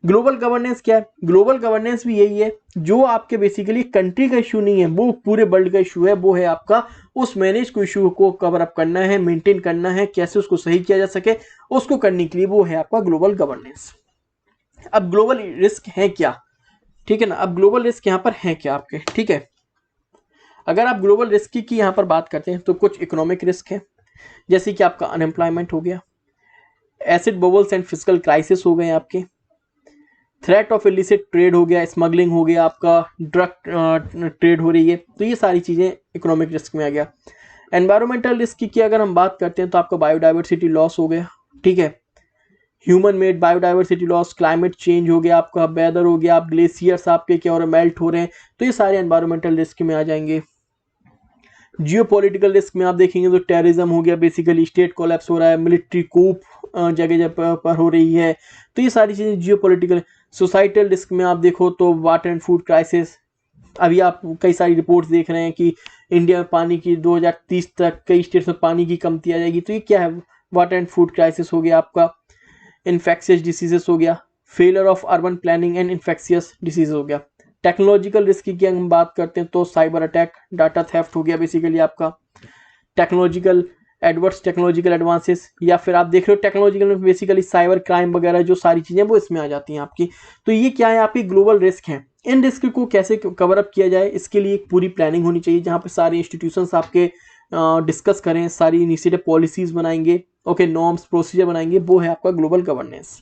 ग्लोबल गवर्नेंस क्या है, ग्लोबल गवर्नेंस भी यही है, जो आपके बेसिकली कंट्री का इशू नहीं है, वो पूरे वर्ल्ड का इशू है, वो है आपका उस मैनेज को इशू को कवर अप करना है, मेंटेन करना है, कैसे उसको सही किया जा सके, उसको करने के लिए वो है आपका ग्लोबल गवर्नेंस। अब ग्लोबल रिस्क है क्या, ठीक है ना, अब ग्लोबल रिस्क यहाँ पर है क्या आपके, ठीक है। अगर आप ग्लोबल रिस्क की यहाँ पर बात करते हैं तो कुछ इकोनॉमिक रिस्क है, जैसे कि आपका अनएम्प्लॉयमेंट हो गया, acid bubbles and physical crisis हो गए आपके, थ्रेट ऑफ इलिसिट ट्रेड हो गया, स्मगलिंग हो गया, आपका ड्रग ट्रेड हो रही है, तो ये सारी चीज़ें इकोनॉमिक रिस्क में आ गया। एनवायरमेंटल रिस्क की अगर हम बात करते हैं तो आपका बायोडाइवर्सिटी लॉस हो गया, ठीक है, human made biodiversity loss, climate change हो गया, आपका वेदर हो गया, आप ग्लेशियर्स आपके क्या हो रहे हैं, मेल्ट हो रहे हैं, तो ये सारे एनवायरमेंटल रिस्क में आ जाएंगे। जियोपॉलिटिकल रिस्क में आप देखेंगे तो टेररिज्म हो गया, बेसिकली स्टेट कोलैप्स हो रहा है, मिलिट्री कूप जगह पर हो रही है, तो ये सारी चीज़ें जियोपॉलिटिकल। सोसाइटल रिस्क में आप देखो तो वाटर एंड फूड क्राइसिस, अभी आप कई सारी रिपोर्ट्स देख रहे हैं कि इंडिया में पानी की 2030 तक कई स्टेट्स में पानी की कमती आ जाएगी, तो ये क्या है, वाटर एंड फूड क्राइसिस हो गया आपका। इन्फेक्शियस डिसीजेस हो गया, failure of urban planning and infectious disease हो गया। टेक्नोलॉजिकल रिस्क की हम बात करते हैं तो साइबर अटैक, डाटा थेफ्ट हो गया बेसिकली आपका, टेक्नोलॉजिकल एडवर्स टेक्नोलॉजिकल एडवांसेस, या फिर आप देख रहे हो टेक्नोलॉजिकल में बेसिकली साइबर क्राइम वगैरह जो सारी चीज़ें वो इसमें आ जाती हैं आपकी। तो ये क्या है, आपकी ग्लोबल रिस्क है। इन रिस्क को कैसे कवर अप किया जाए, इसके लिए एक पूरी प्लानिंग होनी चाहिए, जहाँ पे सारे इंस्टीट्यूशंस आपके डिस्कस करें, सारी इनिशिएटिव पॉलिसीज बनाएंगे, ओके, नॉर्म्स प्रोसीजर बनाएंगे, वो है आपका global governance.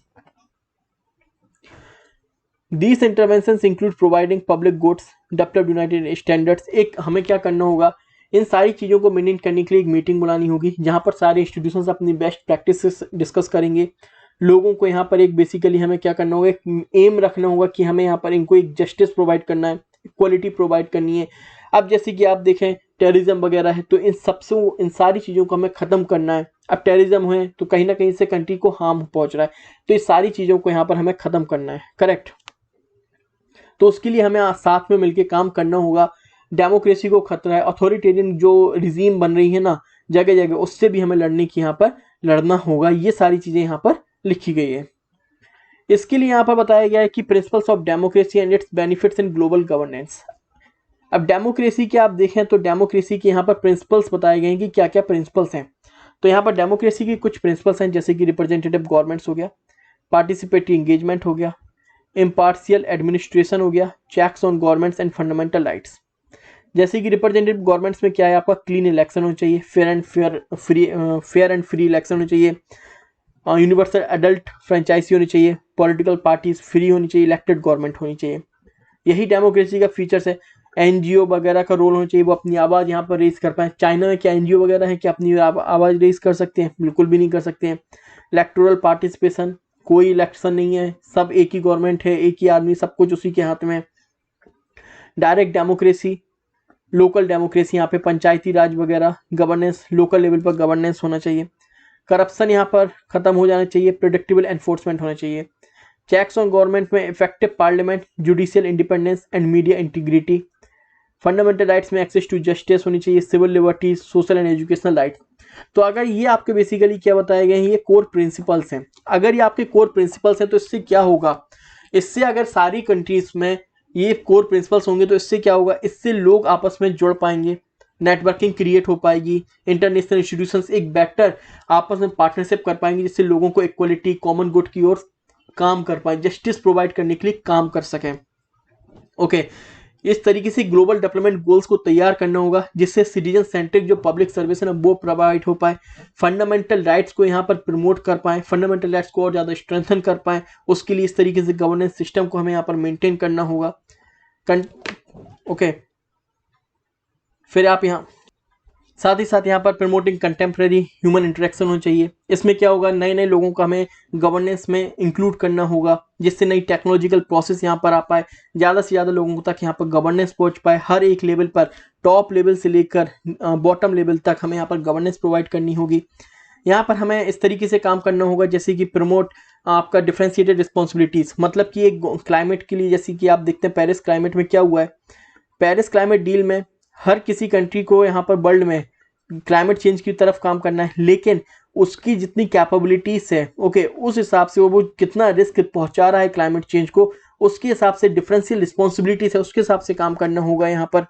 These interventions include providing public goods, develop united standards। एक हमें क्या करना होगा, इन सारी चीज़ों को मेंटेन करने के लिए एक मीटिंग बुलानी होगी, जहाँ पर सारे इंस्टीट्यूशंस अपनी बेस्ट प्रैक्टिसेस डिस्कस करेंगे, लोगों को यहाँ पर एक बेसिकली हमें क्या करना होगा, एक एम रखना होगा कि हमें यहाँ पर इनको एक जस्टिस प्रोवाइड करना है, इक्वलिटी प्रोवाइड करनी है। अब जैसे कि आप देखें टेररिज्म वगैरह है, तो इन सारी चीज़ों को हमें ख़त्म करना है। अब टेररिज्म है तो कहीं ना कहीं से कंट्री को हार्म पहुंच रहा है, तो इस सारी चीज़ों को यहाँ पर हमें ख़त्म करना है, करेक्ट। तो उसके लिए हमें साथ में मिलकर काम करना होगा। डेमोक्रेसी को खतरा है, अथॉरिटेरियन जो रिजीम बन रही है ना जगह जगह, उससे भी हमें लड़ने की यहाँ पर लड़ना होगा। ये सारी चीज़ें यहाँ पर लिखी गई है। इसके लिए यहाँ पर बताया गया है कि principles of democracy and it's benefits in global governance. अब डेमोक्रेसी के आप देखें तो डेमोक्रेसी के यहाँ पर प्रिंसिपल्स बताए गए हैं कि क्या क्या प्रिंसिपल्स हैं। तो यहाँ पर डेमोक्रेसी की कुछ प्रिंसिपल्स हैं, जैसे कि रिप्रेजेंटेटिव गवर्नमेंट्स हो गया, पार्टिसिपेटरी इंगेजमेंट हो गया, इम्पार्शियल एडमिनिस्ट्रेशन हो गया, checks on governments and fundamental rights. जैसे कि रिप्रेजेंटेटिव गवर्नमेंट्स में क्या है, आपका क्लीन इलेक्शन होना चाहिए, फेयर एंड फ्री इलेक्शन होना चाहिए, यूनिवर्सल एडल्ट फ्रेंचाइजी होनी चाहिए, पॉलिटिकल पार्टीज फ्री होनी चाहिए, इलेक्टेड गवर्नमेंट होनी चाहिए। यही डेमोक्रेसी का फीचर्स है। एनजीओ वगैरह का रोल होना चाहिए, वो अपनी आवाज़ यहाँ पर रेज कर पाए। चाइना में क्या एनजीओ वगैरह है कि अपनी आवाज़ रेज कर सकते हैं? बिल्कुल भी नहीं कर सकते हैं। इलेक्टोरल पार्टिसिपेशन, कोई इलेक्शन नहीं है, सब एक ही गवर्नमेंट है, एक ही आदमी, सब कुछ उसी के हाथ में। डायरेक्ट डेमोक्रेसी, लोकल डेमोक्रेसी, यहाँ पे पंचायती राज वगैरह गवर्नेंस, लोकल लेवल पर गवर्नेंस होना चाहिए। करप्शन यहाँ पर खत्म हो जाना चाहिए, प्रेडिक्टेबल एनफोर्समेंट होना चाहिए। चेक्स ऑन गवर्नमेंट में effective parliament, judicial independence and media integrity. Fundamental rights में एक्सेस टू जस्टिस होनी चाहिए, civil liberties, social and educational rights. तो अगर ये आपके बेसिकली क्या बताए गए हैं, ये कोर प्रिंसिपल्स हैं। अगर ये आपके कोर प्रिंसिपल्स हैं तो इससे क्या होगा, इससे अगर सारी कंट्रीज में ये कोर प्रिंसिपल्स होंगे तो इससे क्या होगा, इससे लोग आपस में जुड़ पाएंगे, नेटवर्किंग क्रिएट हो पाएगी, इंटरनेशनल इंस्टीट्यूशंस एक बेटर आपस में पार्टनरशिप कर पाएंगे, जिससे लोगों को इक्वलिटी, कॉमन गुड की ओर काम कर पाए, जस्टिस प्रोवाइड करने के लिए काम कर सकें। ओके, इस तरीके से ग्लोबल डेवलपमेंट गोल्स को तैयार करना होगा, जिससे सिटीजन सेंट्रिक जो पब्लिक सर्विस है ना वो प्रोवाइड हो पाए, फंडामेंटल राइट्स को यहाँ पर प्रमोट कर पाए, फंडामेंटल राइट्स को और ज़्यादा स्ट्रेंथन कर पाए। उसके लिए इस तरीके से गवर्नेंस सिस्टम को हमें यहाँ पर मेंटेन करना होगा। ओके, फिर आप यहाँ साथ ही साथ यहाँ पर प्रमोटिंग कंटेम्प्रेरी ह्यूमन इंटरेक्शन होना चाहिए। इसमें क्या होगा, नए नए लोगों को हमें गवर्नेंस में इंक्लूड करना होगा, जिससे नई टेक्नोलॉजिकल प्रोसेस यहाँ पर आ पाए, ज़्यादा से ज़्यादा लोगों तक यहाँ पर गवर्नेंस पहुँच पाए। हर एक लेवल पर, टॉप लेवल से लेकर बॉटम लेवल तक हमें यहाँ पर गवर्नेंस प्रोवाइड करनी होगी। यहाँ पर हमें इस तरीके से काम करना होगा, जैसे कि प्रमोट आपका डिफरेंशिएटेड रिस्पॉन्सिबिलिटीज़, मतलब कि एक क्लाइमेट के लिए, जैसे कि आप देखते हैं पेरिस क्लाइमेट में क्या हुआ है, पेरिस क्लाइमेट डील में हर किसी कंट्री को यहाँ पर वर्ल्ड में क्लाइमेट चेंज की तरफ काम करना है, लेकिन उसकी जितनी कैपेबिलिटीज है, ओके, उस हिसाब से वो कितना रिस्क पहुंचा रहा है क्लाइमेट चेंज को, उसके हिसाब से डिफरेंशियल रिस्पॉन्सिबिलिटीज है, उसके हिसाब से काम करना होगा यहाँ पर।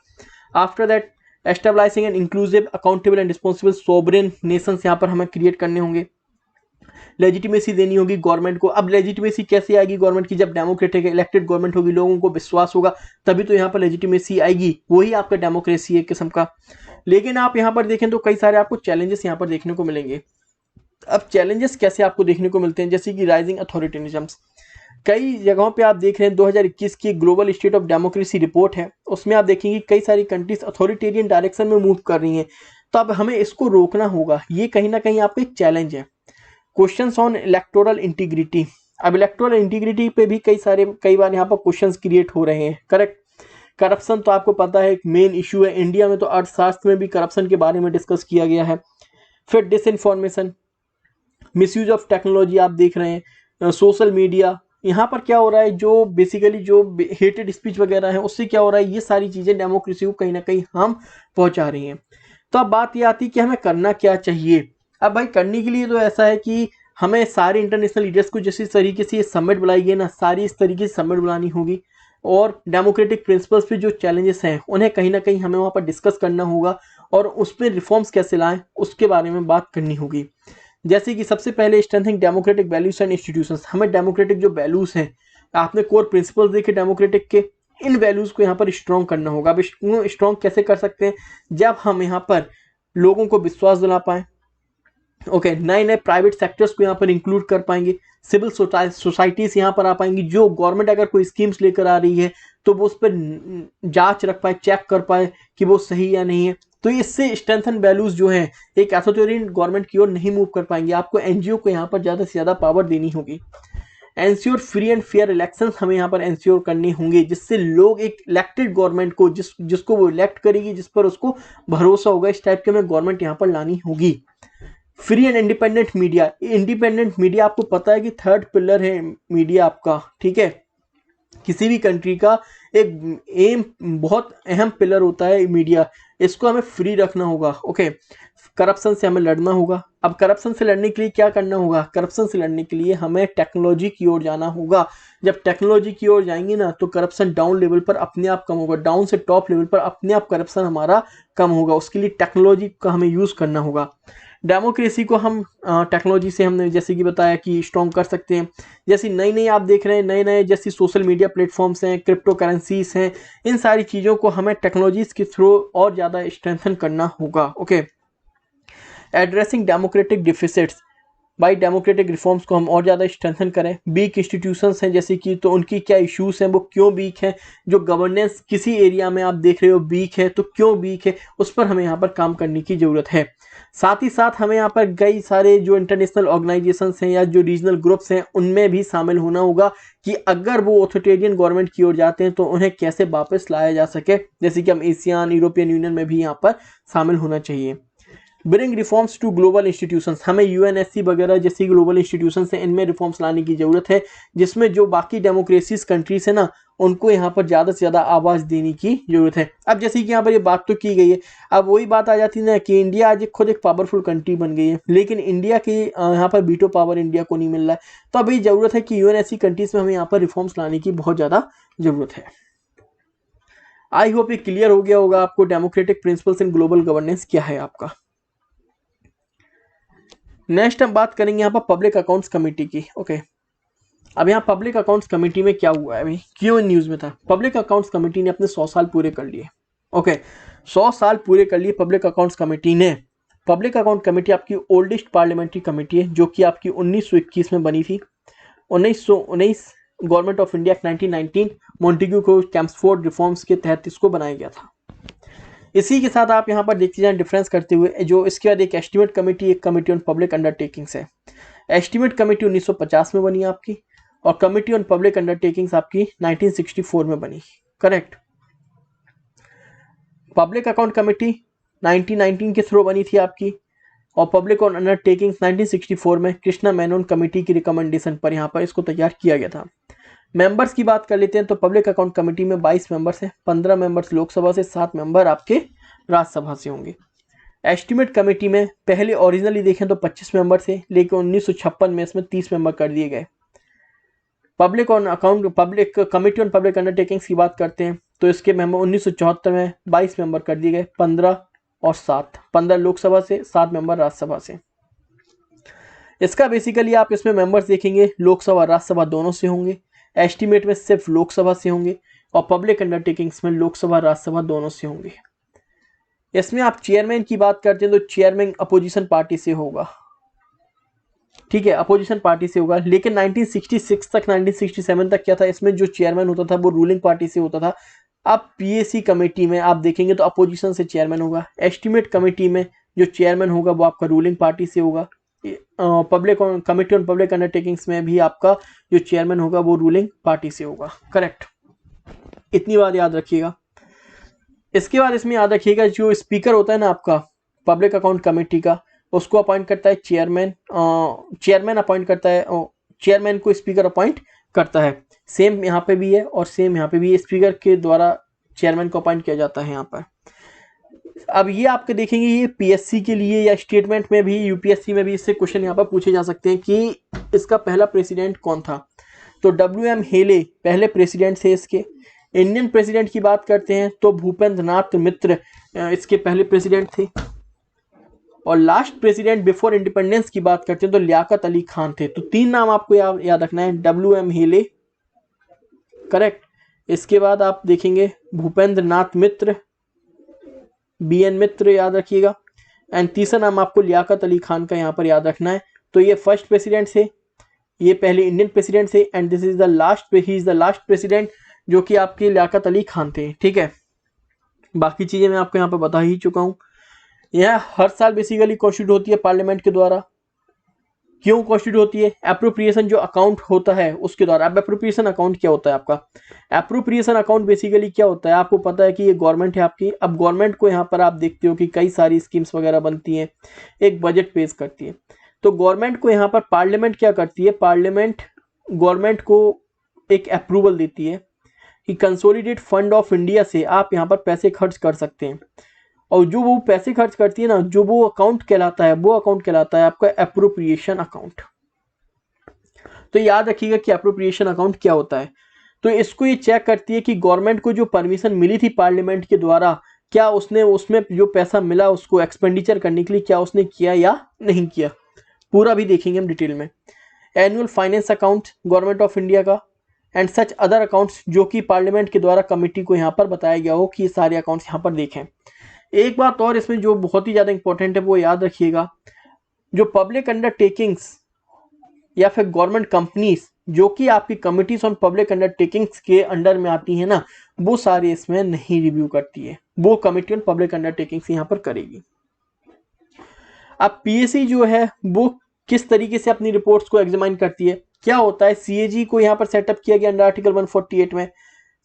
After that establishing an inclusive, accountable and responsible sovereign Nations यहाँ पर हमें क्रिएट करने होंगे। लेजिटिमेसी देनी होगी गवर्नमेंट को। अब लेजिटिमेसी कैसे आएगी गवर्नमेंट की, जब डेमोक्रेटिक इलेक्टेड गवर्नमेंट होगी, लोगों को विश्वास होगा, तभी तो यहाँ पर लेजिटिमेसी आएगी। वही आपका डेमोक्रेसी है एक किस्म का। लेकिन आप यहाँ पर देखें तो कई सारे आपको चैलेंजेस यहाँ पर देखने को मिलेंगे। अब चैलेंजेस कैसे आपको देखने को मिलते हैं, जैसे कि राइजिंग अथॉरिटेरिज्म्स। कई जगहों पे आप देख रहे हैं 2021 की global state of democracy report है, उसमें आप देखेंगे कई सारी कंट्रीज अथॉरिटेरियन डायरेक्शन में मूव कर रही हैं। तो अब हमें इसको रोकना होगा, ये कहीं ना कहीं आपका एक चैलेंज है। Questions on electoral integrity. अब इलेक्टोरल इंटीग्रिटी पे भी कई बार यहाँ पर क्वेश्चंस क्रिएट हो रहे हैं, करेक्ट। करप्शन तो आपको पता है एक मेन इशू है, इंडिया में तो अर्थशास्त्र में भी करप्शन के बारे में डिस्कस किया गया है। फिर डिसइंफॉर्मेशन, मिसयूज ऑफ टेक्नोलॉजी आप देख रहे हैं, सोशल मीडिया, यहाँ पर क्या हो रहा है, जो बेसिकली जो हेटेड स्पीच वगैरह है उससे क्या हो रहा है, ये सारी चीज़ें डेमोक्रेसी को कहीं ना कहीं हार्म पहुँचा रही हैं। तो अब बात ये आती है कि हमें करना क्या चाहिए। अब भाई करने के लिए तो ऐसा है कि हमें सारे इंटरनेशनल लीडर्स को जिस तरीके से ये समिट बुलाई गई ना, सारी इस तरीके से समिट बुलानी होगी, और डेमोक्रेटिक प्रिंसिपल्स पे जो चैलेंजेस हैं उन्हें कहीं ना कहीं हमें वहाँ पर डिस्कस करना होगा, और उस पर रिफॉर्म्स कैसे लाएं उसके बारे में बात करनी होगी। जैसे कि सबसे पहले strengthening democratic values and institutions. हमें डेमोक्रेटिक जो वैल्यूज हैं, आपने कोर प्रिंसिपल्स देखे डेमोक्रेटिक के, इन वैल्यूज को यहाँ पर स्ट्रॉन्ग करना होगा। अब स्ट्रॉन्ग कैसे कर सकते हैं, जब हम यहाँ पर लोगों को विश्वास दिला पाएँ, ओके, नए नए प्राइवेट सेक्टर्स को यहाँ पर इंक्लूड कर पाएंगे, सिविल सोसाइटीज यहाँ पर आ पाएंगी, जो गवर्नमेंट अगर कोई स्कीम्स लेकर आ रही है तो वो उस पर जांच रख पाए, चेक कर पाए कि वो सही या नहीं है। तो इससे स्ट्रेंथन वैल्यूज जो है एक अथॉरिटेरियन गवर्नमेंट की ओर नहीं मूव कर पाएंगे। आपको एनजीओ को यहाँ पर ज़्यादा से ज़्यादा पावर देनी होगी। Ensure free and fair elections हमें यहाँ पर एंश्योर करने होंगे, जिससे लोग एक इलेक्टेड गवर्नमेंट को जिसको वो इलेक्ट करेगी, जिस पर उसको भरोसा होगा, इस टाइप की हमें गवर्नमेंट यहाँ पर लानी होगी। Free and independent media, independent media आपको पता है कि थर्ड पिलर है मीडिया आपका, ठीक है। किसी भी कंट्री का एक एम बहुत अहम पिलर होता है मीडिया, इसको हमें फ्री रखना होगा। ओके, करप्शन से हमें लड़ना होगा। अब करप्शन से लड़ने के लिए क्या करना होगा? करप्शन से लड़ने के लिए हमें टेक्नोलॉजी की ओर जाना होगा। जब टेक्नोलॉजी की ओर जाएंगे ना तो करप्शन डाउन लेवल पर अपने आप कम होगा, डाउन से टॉप लेवल पर अपने आप करप्शन हमारा कम होगा। उसके लिए टेक्नोलॉजी का हमें यूज़ करना होगा। डेमोक्रेसी को हम टेक्नोलॉजी से हमने जैसे कि बताया कि स्ट्रॉन्ग कर सकते हैं। जैसी नई नई आप देख रहे हैं, नए नए जैसी सोशल मीडिया प्लेटफॉर्म्स हैं, क्रिप्टो करेंसीज हैं, इन सारी चीज़ों को हमें टेक्नोलॉजीज के थ्रू और ज़्यादा स्ट्रेंथन करना होगा। Okay, addressing democratic deficits, by democratic reforms को हम और ज़्यादा स्ट्रेंथन करें। वीक इंस्टीट्यूशंस हैं जैसे कि, तो उनकी क्या इश्यूज हैं, वो क्यों वीक हैं, जो गवर्नेंस किसी एरिया में आप देख रहे हो वीक है तो क्यों वीक है, उस पर हमें यहाँ पर काम करने की ज़रूरत है। साथ ही साथ हमें यहाँ पर कई सारे जो इंटरनेशनल ऑर्गेनाइजेशंस हैं या जो रीजनल ग्रुप्स हैं उनमें भी शामिल होना होगा कि अगर वो ऑथोरिटेरियन गवर्नमेंट की ओर जाते हैं तो उन्हें कैसे वापस लाया जा सके। जैसे कि हम एशियान, यूरोपियन यूनियन में भी यहाँ पर शामिल होना चाहिए। Bring reforms to global institutions, हमें यूएनएससी वगैरह जैसी ग्लोबल इंस्टीट्यूशंस हैं, इनमें रिफॉर्म्स लाने की ज़रूरत है, जिसमें जो बाकी डेमोक्रेसीज कंट्रीज है ना उनको यहाँ पर ज़्यादा से ज़्यादा आवाज़ देने की ज़रूरत है। अब जैसे कि यहाँ पर ये बात तो की गई है, अब वही बात आ जाती है ना कि इंडिया आज खुद एक पावरफुल कंट्री बन गई है, लेकिन इंडिया की यहाँ पर वीटो पावर इंडिया को नहीं मिल रहा है। तो अभी ज़रूरत है कि यूएनएससी कंट्रीज में हमें यहाँ पर रिफॉर्म्स लाने की बहुत ज़्यादा ज़रूरत है। आई होप ये क्लियर हो गया होगा आपको democratic principles in global governance क्या है आपका। नेक्स्ट हम बात करेंगे यहाँ पर पब्लिक अकाउंट्स कमेटी की। ओके, अब यहाँ पब्लिक अकाउंट्स कमेटी में क्या हुआ है, अभी क्यों न्यूज़ में था। पब्लिक अकाउंट्स कमेटी ने अपने 100 साल पूरे कर लिए। ओके, 100 साल पूरे कर लिए पब्लिक अकाउंट्स कमेटी ने। पब्लिक अकाउंट कमेटी आपकी ओल्डेस्ट पार्लियामेंट्री कमेटी है, जो कि आपकी 1921 में बनी थी। 1919 गवर्नमेंट ऑफ इंडिया 1919 मॉन्टेग्यू को कैम्सफोर्ड रिफॉर्म्स के तहत इसको बनाया गया था। इसी के साथ आप यहाँ पर देखते जाए डिफरेंस करते हुए, जो इसके बाद एक एस्टीमेट कमेटी, एक कमेटी ऑन पब्लिक अंडरटेकिंग्स है। एस्टीमेट कमेटी 1950 में बनी आपकी, और कमेटी ऑन पब्लिक अंडरटेकिंग्स आपकी 1964 में बनी। करेक्ट। पब्लिक अकाउंट कमेटी 1919 के थ्रू बनी थी आपकी, और पब्लिक ऑन अंडरटेकिंग्स 1964 में कृष्णा मेनन कमेटी की रिकमेंडेशन पर यहाँ पर इसको तैयार किया गया था। मेंबर्स की बात कर लेते हैं तो पब्लिक अकाउंट कमेटी में 22 मेंबर्स हैं, 15 मेंबर्स लोकसभा से, 7 मेंबर आपके राज्यसभा से होंगे। एस्टीमेट कमेटी में पहले ओरिजिनली देखें तो 25 मेंबर थे, लेकिन 1956 में इसमें 30 मेंबर कर दिए गए। Public committee on public undertakings की बात करते हैं तो इसके मेंबर 1974 में 22 मेंबर कर दिए गए, 15 और 7, 15 लोकसभा से, 7 मेंबर राज्यसभा से। इसका बेसिकली आप इसमें मेंबर्स देखेंगे लोकसभा राज्यसभा दोनों से होंगे, एस्टीमेट में सिर्फ लोकसभा से होंगे, और पब्लिक अंडरटेकिंग्स में लोकसभा राज्यसभा दोनों से होंगे। इसमें आप चेयरमैन की बात करते हैं तो चेयरमैन अपोजिशन पार्टी से होगा, ठीक है, अपोजिशन पार्टी से होगा। लेकिन 1966 तक 1967 तक क्या था, इसमें जो चेयरमैन होता था वो रूलिंग पार्टी से होता था। अब पीएसी कमेटी में आप देखेंगे तो अपोजिशन से चेयरमैन होगा। एस्टीमेट कमेटी में जो चेयरमैन होगा वो आपका रूलिंग पार्टी से होगा। Public committee on public undertakings में भी आपका जो चेयरमैन होगा वो रूलिंग पार्टी से होगा। करेक्ट, इतनी बात याद रखिएगा। इसके बाद इसमें याद रखिएगा जो स्पीकर होता है ना आपका पब्लिक अकाउंट कमेटी का, उसको अपॉइंट करता है चेयरमैन। चेयरमैन अपॉइंट करता है, चेयरमैन को स्पीकर अपॉइंट करता है। सेम यहाँ पे भी है और सेम यहाँ पे भी, स्पीकर के द्वारा चेयरमैन को अपॉइंट किया जाता है यहाँ पर। अब ये आपके देखेंगे ये पीएससी के लिए या स्टेटमेंट में भी, यूपीएससी में भी इससे क्वेश्चन यहाँ पर पूछे जा सकते हैं कि इसका पहला प्रेसिडेंट कौन था। तो WM हेले पहले प्रेसिडेंट थे इसके। इंडियन प्रेसिडेंट की बात करते हैं तो भूपेंद्र नाथ मित्र इसके पहले प्रेसिडेंट थे। और लास्ट प्रेसिडेंट बिफोर इंडिपेंडेंस की बात करते हैं तो लियाकत अली खान थे। तो 3 नाम आपको याद रखना है, WM हेले, करेक्ट। इसके बाद आप देखेंगे भूपेंद्र नाथ मित्र, BN मित्र याद रखिएगा, एंड तीसरा नाम आपको लियाकत अली खान का यहाँ पर याद रखना है। तो ये फर्स्ट प्रेसिडेंट थे, ये पहले इंडियन प्रेसिडेंट थे, and this is the last, he is the last president जो कि आपके लियाकत अली खान थे, ठीक है। बाकी चीजें मैं आपको यहाँ पर बता ही चुका हूँ। यह हर साल बेसिकली कॉन्स्टिट्यूट होती है पार्लियामेंट के द्वारा। क्यों कॉन्स्टिट्यूट होती है? एप्रोप्रिएशन जो अकाउंट होता है उसके द्वारा। अब एप्रोप्रिएशन अकाउंट क्या होता है आपका? एप्रोप्रिएशन अकाउंट बेसिकली क्या होता है, आपको पता है कि ये गवर्नमेंट है आपकी। अब गवर्नमेंट को यहाँ पर आप देखते हो कि कई सारी स्कीम्स वगैरह बनती हैं, एक बजट पेश करती है। तो गवर्नमेंट को यहाँ पर पार्लियामेंट क्या करती है, पार्लियामेंट गवर्नमेंट को एक अप्रूवल देती है कि कंसोलिडेट फंड ऑफ इंडिया से आप यहाँ पर पैसे खर्च कर सकते हैं। और जो वो पैसे खर्च करती है ना, जो वो अकाउंट कहलाता है, वो अकाउंट कहलाता है आपका एप्रोप्रिएशन अकाउंट। तो याद रखिएगा कि एप्रोप्रिएशन अकाउंट क्या होता है। तो इसको ये चेक करती है कि गवर्नमेंट को जो परमिशन मिली थी पार्लियामेंट के द्वारा, क्या उसने उसमें जो पैसा मिला उसको एक्सपेंडिचर करने के लिए क्या उसने किया या नहीं किया। पूरा भी देखेंगे हम डिटेल में। Annual finance account government of India का एंड सच अदर अकाउंट्स जो कि पार्लियामेंट के द्वारा कमेटी को यहाँ पर बताया गया हो कि ये सारे अकाउंट्स यहाँ पर देखें। एक बात और इसमें जो बहुत ही ज़्यादा इंपॉर्टेंट है वो याद रखिएगा, जो पब्लिक अंडरटेकिंग्स या फिर गवर्नमेंट कंपनीज जो कि आपकी कमिटीज ऑन पब्लिक अंडरटेकिंग्स के अंडर में आती है ना, वो सारे इसमें नहीं रिव्यू करती है, वो कमिटी ऑन पब्लिक अंडरटेकिंग्स यहाँ पर करेगी। अब पीएससी जो है वो किस तरीके से अपनी रिपोर्ट्स को एग्जामिन करती है, क्या होता है, सीएजी को यहाँ पर सेटअप किया गया अंडर आर्टिकल 148 में।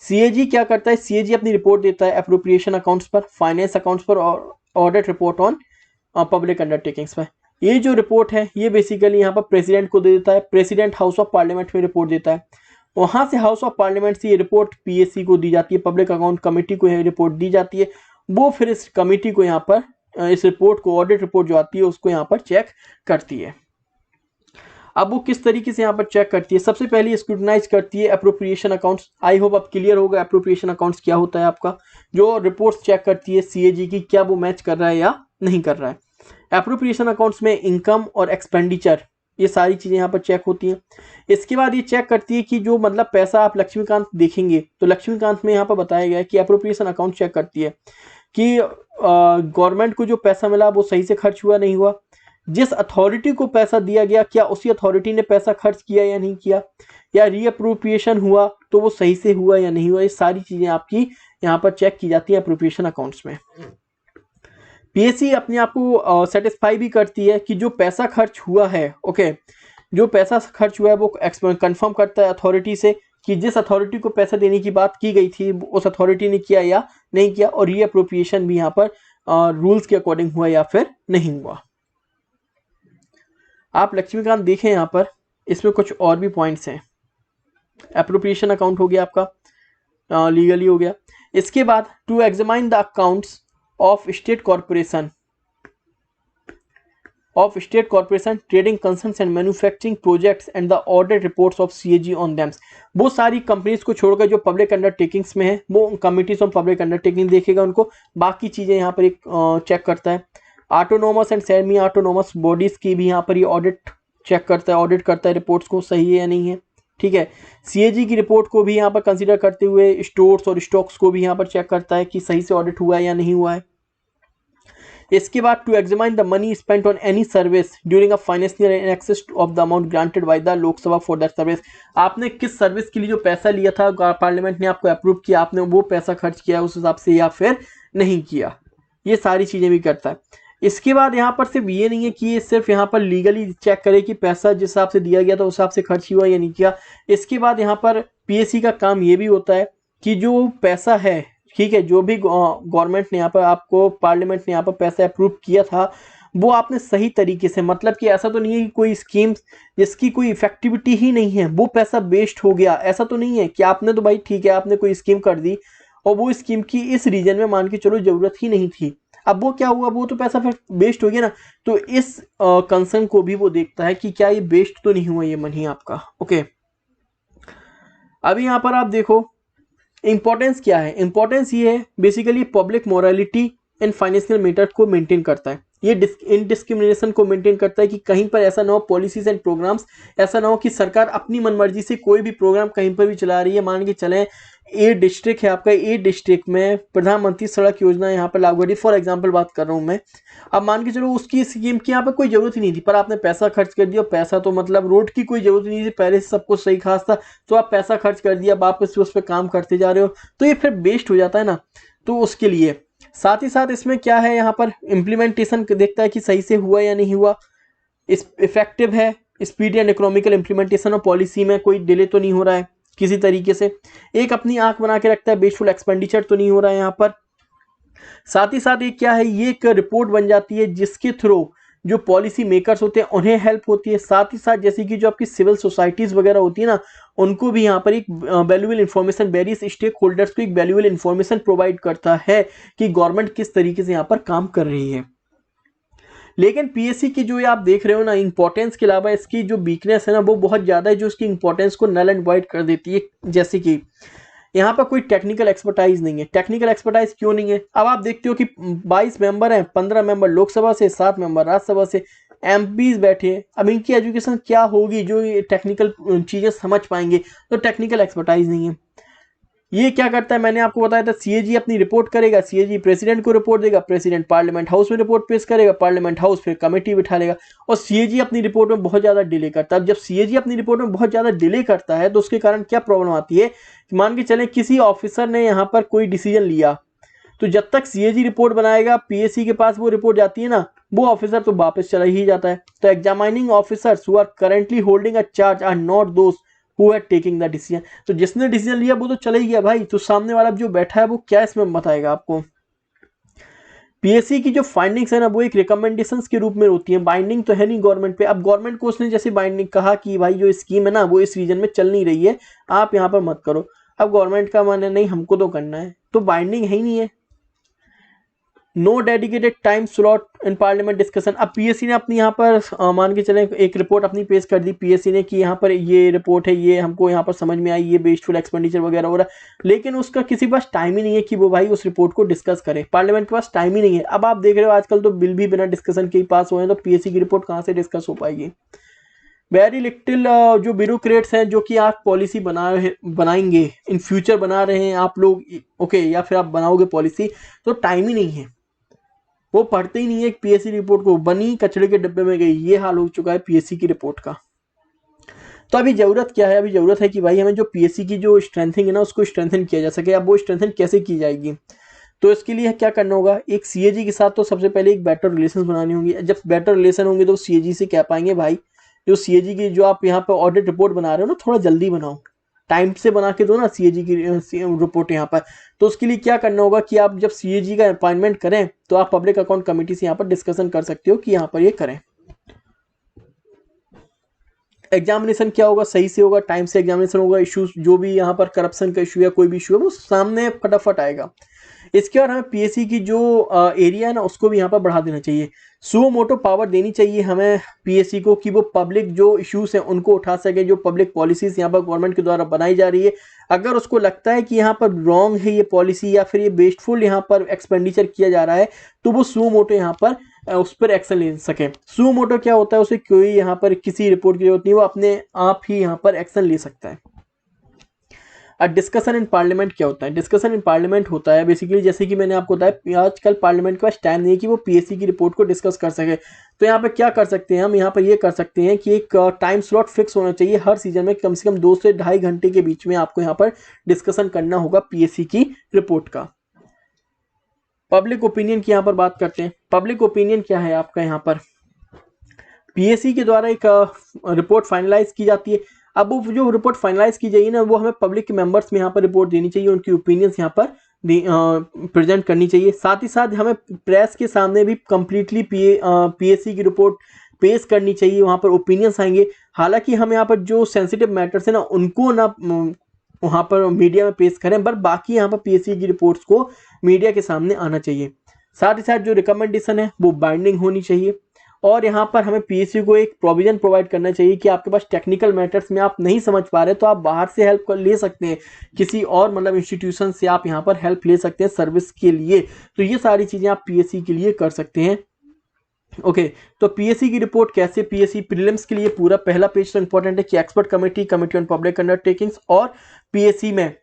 सीएजी क्या करता है, सीएजी अपनी रिपोर्ट देता है एप्रोप्रिएशन अकाउंट्स पर, फाइनेंस अकाउंट्स पर और audit report on public undertakings पर। ये जो रिपोर्ट है ये बेसिकली यहाँ पर प्रेसिडेंट को दे देता है, प्रेसिडेंट हाउस ऑफ पार्लियामेंट में रिपोर्ट देता है, वहां से हाउस ऑफ पार्लियामेंट से ये रिपोर्ट पीएससी को दी जाती है, पब्लिक अकाउंट कमेटी को ये रिपोर्ट दी जाती है। वो फिर इस कमेटी को यहाँ पर इस रिपोर्ट को, ऑडिट रिपोर्ट जो आती है उसको यहाँ पर चेक करती है। अब वो किस तरीके से यहाँ पर चेक करती है, सबसे पहले स्क्रूटनाइज करती है एप्रोप्रिएशन अकाउंट्स। आई होप अब क्लियर होगा एप्रोप्रिएशन अकाउंट्स क्या होता है आपका। जो रिपोर्ट्स चेक करती है सीएजी की, क्या वो मैच कर रहा है या नहीं कर रहा है। एप्रोप्रिएशन अकाउंट्स में इनकम और एक्सपेंडिचर ये सारी चीजें यहाँ पर चेक होती हैं। इसके बाद ये चेक करती है कि जो मतलब पैसा आप लक्ष्मीकांत देखेंगे तो लक्ष्मीकांत में यहाँ पर बताया गया है कि एप्रोप्रिएशन अकाउंट चेक करती है कि गवर्नमेंट को जो पैसा मिला वो सही से खर्च हुआ नहीं हुआ, जिस अथॉरिटी को पैसा दिया गया क्या उसी अथॉरिटी ने पैसा खर्च किया या नहीं किया, या रीअप्रोप्रिएशन हुआ तो वो सही से हुआ या नहीं हुआ। ये सारी चीजें आपकी यहाँ पर चेक की जाती है एप्रोप्रिएशन अकाउंट्स में। पीएससी अपने आप को सेटिस्फाई भी करती है कि जो पैसा खर्च हुआ है, ओके, जो पैसा खर्च हुआ है वो कंफर्म करता है अथॉरिटी से कि जिस अथॉरिटी को पैसा देने की बात की गई थी उस अथॉरिटी ने किया या नहीं किया, और रीअप्रोप्रिएशन भी यहाँ पर रूल्स के अकॉर्डिंग हुआ या फिर नहीं हुआ। आप लक्ष्मीकांत देखें यहाँ पर, इसमें कुछ और भी पॉइंट्स हैं। एप्रोप्रिएशन अकाउंट हो गया आपका, लीगली हो गया। इसके बाद to examine the accounts of state corporation trading concerns and manufacturing projects and the audit reports of CAG on thems. वो सारी कंपनीज को छोड़कर जो पब्लिक अंडरटेकिंग्स में है वो कमिटीज ऑन पब्लिक अंडरटेकिंग देखेगा उनको, बाकी चीजें यहाँ पर एक चेक करता है। Autonomous and semi autonomous bodies की भी यहाँ पर ये ऑडिट चेक करता है, ऑडिट करता है रिपोर्ट्स को सही है या नहीं है, ठीक है। सीएजी की रिपोर्ट को भी यहाँ पर कंसीडर करते हुए स्टोर्स और स्टॉक्स को भी यहाँ पर चेक करता है कि सही से ऑडिट हुआ है या नहीं हुआ है। इसके बाद to examine the money spent on any service during a financial in excess of the amount granted by the Lok Sabha for that service. आपने किस सर्विस के लिए जो पैसा लिया था, पार्लियामेंट ने आपको अप्रूव किया, आपने वो पैसा खर्च किया उस हिसाब से या फिर नहीं किया, ये सारी चीजें भी करता है। इसके बाद यहाँ पर सिर्फ ये नहीं है कि ये सिर्फ यहाँ पर लीगली चेक करे कि पैसा जिस हिसाब से दिया गया था उस हिसाब से खर्च हुआ या नहीं किया। इसके बाद यहाँ पर पीएससी का काम ये भी होता है कि जो पैसा है, ठीक है, जो भी गवर्नमेंट ने यहाँ पर आपको, पार्लियामेंट ने यहाँ पर पैसा अप्रूव किया था वो आपने सही तरीके से, मतलब कि ऐसा तो नहीं है कि कोई स्कीम जिसकी कोई इफेक्टिविटी ही नहीं है वो पैसा वेस्ट हो गया, ऐसा तो नहीं है कि आपने तो भाई ठीक है आपने कोई स्कीम कर दी और वो स्कीम की इस रीजन में मान के चलो जरूरत ही नहीं थी, अब वो क्या हुआ, वो तो पैसा फिर वेस्ट हो गया ना। तो इस कंसर्न को भी वो देखता है कि क्या ये वेस्ट तो नहीं हुआ ये मनी आपका, ओके। अभी यहाँ पर आप देखो इंपॉर्टेंस क्या है, इंपॉर्टेंस ये है basically public morality in financial matter को मेंटेन करता है, ये इनडिस्क्रिमिनेशन को मेंटेन करता है कि कहीं पर ऐसा ना हो, पॉलिसीज एंड प्रोग्राम्स ऐसा ना हो कि सरकार अपनी मनमर्जी से कोई भी प्रोग्राम कहीं पर भी चला रही है। मान के चलें ए डिस्ट्रिक्ट है आपका, ए डिस्ट्रिक्ट में प्रधानमंत्री सड़क योजना यहाँ पर लागू है, फॉर एग्जांपल बात कर रहा हूँ मैं। अब मान के चलो उसकी स्कीम की यहाँ पर कोई जरूरत ही नहीं थी पर आपने पैसा खर्च कर दिया, पैसा तो मतलब रोड की कोई जरूरत नहीं थी, पहले से सब कुछ सही खास था, तो आप पैसा खर्च कर दिया, वापस उस पर काम करते जा रहे हो, तो ये फिर वेस्ट हो जाता है ना। तो उसके लिए साथ ही साथ इसमें क्या है, यहाँ पर इम्प्लीमेंटेशन देखता है कि सही से हुआ या नहीं हुआ, इस इफेक्टिव है, स्पीड एंड इकोनॉमिकल इम्प्लीमेंटेशन और पॉलिसी में कोई डिले तो नहीं हो रहा है किसी तरीके से, एक अपनी आंख बना के रखता है बेशफुल एक्सपेंडिचर तो नहीं हो रहा है यहाँ पर। साथ ही साथ एक क्या है, ये एक रिपोर्ट बन जाती है जिसके थ्रू जो पॉलिसी मेकर्स होते हैं उन्हें हेल्प होती है। साथ ही साथ जैसे कि जो आपकी सिविल सोसाइटीज वगैरह होती है ना, उनको भी यहाँ पर एक valuable information, various stakeholders को एक वैल्यूएबल इन्फॉर्मेशन प्रोवाइड करता है कि गवर्नमेंट किस तरीके से यहाँ पर काम कर रही है। लेकिन पीएससी की जो ये आप देख रहे हो ना, इंपॉर्टेंस के अलावा इसकी जो वीकनेस है ना वो बहुत ज़्यादा है, जो इसकी इंपॉर्टेंस को नल एंड वाइड कर देती है। जैसे कि यहाँ पर कोई टेक्निकल एक्सपर्टाइज नहीं है। टेक्निकल एक्सपर्टाइज क्यों नहीं है? अब आप देखते हो कि 22 मेंबर हैं, 15 मेंबर लोकसभा से, 7 मेंबर राज्यसभा से, एमपीज बैठे हैं। अब इनकी एजुकेशन क्या होगी जो ये टेक्निकल चीज़ें समझ पाएंगे? तो टेक्निकल एक्सपर्टाइज नहीं है। ये क्या करता है, मैंने आपको बताया था, सीएजी अपनी रिपोर्ट करेगा, सीएजी प्रेसिडेंट को रिपोर्ट देगा, प्रेसिडेंट पार्लियामेंट हाउस में रिपोर्ट पेश करेगा, पार्लियामेंट हाउस फिर कमेटी बिठा लेगा, और सीएजी अपनी रिपोर्ट में बहुत ज़्यादा डिले करता है। अब जब सीएजी अपनी रिपोर्ट में बहुत ज़्यादा डिले करता है तो उसके कारण क्या प्रॉब्लम आती है, मान के चलें किसी ऑफिसर ने यहाँ पर कोई डिसीजन लिया, तो जब तक सीएजी रिपोर्ट बनाएगा पीएससी के पास वो रिपोर्ट जाती है ना, वो ऑफिसर तो वापस चला ही जाता है। तो examining officers who are currently holding a charge are not those who are taking the decision. तो जिसने डिसीजन लिया वो तो चला ही गया भाई, तो सामने वाला जो बैठा है वो क्या इसमें बताएगा आपको। पीएससी की जो फाइंडिंग्स है ना वो एक रिकमेंडेशंस के रूप में होती है, बाइंडिंग तो है नहीं गवर्नमेंट पे। अब गवर्नमेंट को उसने जैसे बाइंडिंग कहा कि भाई जो स्कीम है ना वो इस रीजन में चल नहीं रही है, आप यहाँ पर मत करो। अब गवर्नमेंट का माने नहीं हमको तो करना है, तो बाइंडिंग है ही नहीं है। No dedicated time slot in parliament discussion. अब पीएससी ने अपनी यहाँ पर मान के चले एक रिपोर्ट अपनी पेश कर दी पीएससी ने कि यहाँ पर ये रिपोर्ट है, ये हमको यहाँ पर समझ में आई, ये वेस्टफुल एक्सपेंडिचर वगैरह हो रहा है, लेकिन उसका किसी के पास टाइम ही नहीं है कि वो भाई उस रिपोर्ट को डिस्कस करे। पार्लियामेंट के पास टाइम ही नहीं है। अब आप देख रहे हो आजकल तो बिल भी बिना डिस्कशन के ही पास हुए हैं, तो पीएससी की रिपोर्ट कहाँ से डिस्कस हो पाएगी। वेरी लिटिल जो ब्यूरोक्रेट्स हैं जो कि आप पॉलिसी बनाएंगे, इन फ्यूचर बना रहे हैं आप लोग, ओके, या फिर आप बनाओगे पॉलिसी, तो टाइम ही नहीं है, वो पढ़ते ही नहीं है पीएससी रिपोर्ट को, बनी कचड़े के डब्बे में गई, ये हाल हो चुका है पीएससी की रिपोर्ट का। तो अभी जरूरत क्या है, अभी जरूरत है कि भाई हमें जो पीएससी की जो स्ट्रेंथिंग है ना उसको स्ट्रेंथन किया जा सके। अब वो स्ट्रेंथन कैसे की जाएगी, तो इसके लिए क्या करना होगा, एक सीएजी के साथ तो सबसे पहले एक बेटर रिलेशन बनानी होंगी। जब बेटर रिलेशन होंगे तो सीएजी से कह पाएंगे भाई जो सीएजी की जो आप यहाँ पर ऑडिट रिपोर्ट बना रहे हो ना थोड़ा जल्दी बनाओ, टाइम से बना के दो ना सीएजी की रिपोर्ट यहाँ पर। तो उसके लिए क्या करना होगा कि आप जब सीएजी का अपॉइंटमेंट करें तो आप पब्लिक अकाउंट कमेटी से यहाँ पर डिस्कशन कर सकते हो कि यहाँ पर ये करें। एग्जामिनेशन क्या होगा, सही से होगा, टाइम से एग्जामिनेशन होगा, इश्यूज जो भी यहाँ पर करप्शन का इशू या कोई भी इशू है वो सामने फटाफट आएगा। इसके बाद हमें पीएससी की जो एरिया है ना उसको भी यहाँ पर बढ़ा देना चाहिए, सो मोटो पावर देनी चाहिए हमें पीएससी को कि वो पब्लिक जो इश्यूज हैं उनको उठा सके, जो पब्लिक पॉलिसीज यहाँ पर गवर्नमेंट के द्वारा बनाई जा रही है, अगर उसको लगता है कि यहाँ पर रॉन्ग है ये पॉलिसी या फिर ये वेस्टफुल यहाँ पर एक्सपेंडिचर किया जा रहा है, तो वो सो मोटो यहाँ पर उस पर एक्शन ले सके। सो मोटो क्या होता है, उसे कोई यहाँ पर किसी रिपोर्ट की जरूरत नहीं, वो अपने आप ही यहाँ पर एक्शन ले सकता है। डिस्कशन इन पार्लियामेंट क्या होता है, डिस्कशन इन पार्लियामेंट होता है बेसिकली जैसे कि मैंने आपको बताया आजकल पार्लियामेंट के पास टाइम नहीं है कि वो पीएससी की रिपोर्ट को डिस्कस कर सके। तो यहाँ पे क्या कर सकते हैं हम, यहाँ पर ये कर सकते हैं कि एक टाइम स्लॉट फिक्स होना चाहिए हर सीजन में, कम से कम 2 से 2.5 घंटे के बीच में आपको यहाँ पर डिस्कशन करना होगा पीएससी की रिपोर्ट का। पब्लिक ओपिनियन की यहाँ पर बात करते हैं। पब्लिक ओपिनियन क्या है आपका, यहाँ पर पीएससी के द्वारा एक रिपोर्ट फाइनलाइज की जाती है। अब वो जो रिपोर्ट फाइनलाइज की जाएगी ना वो हमें पब्लिक के मेंबर्स में यहाँ पर रिपोर्ट देनी चाहिए, उनकी ओपिनियंस यहाँ पर प्रेजेंट करनी चाहिए। साथ ही साथ हमें प्रेस के सामने भी कम्प्लीटली पीएससी की रिपोर्ट पेश करनी चाहिए, वहाँ पर ओपिनियंस आएंगे। हालांकि हम यहाँ पर जो सेंसिटिव मैटर्स है ना उनको ना वहाँ पर मीडिया में पेश करें, पर बाकी यहाँ पर पीएससी की रिपोर्ट्स को मीडिया के सामने आना चाहिए। साथ ही साथ जो रिकमेंडेशन है वो बाइंडिंग होनी चाहिए, और यहाँ पर हमें पीएससी को एक प्रोविजन प्रोवाइड करना चाहिए कि आपके पास टेक्निकल मैटर्स में आप नहीं समझ पा रहे तो आप बाहर से हेल्प ले सकते हैं, किसी और मतलब इंस्टीट्यूशन से आप यहाँ पर हेल्प ले सकते हैं सर्विस के लिए। तो ये सारी चीज़ें आप पीएससी के लिए कर सकते हैं। ओके, तो पीएससी की रिपोर्ट कैसे, पीएससी प्रीलिम्स के लिए पूरा पहला पेज तो इंपॉर्टेंट है कि expert committee, committee on public undertakings, और पीएससी में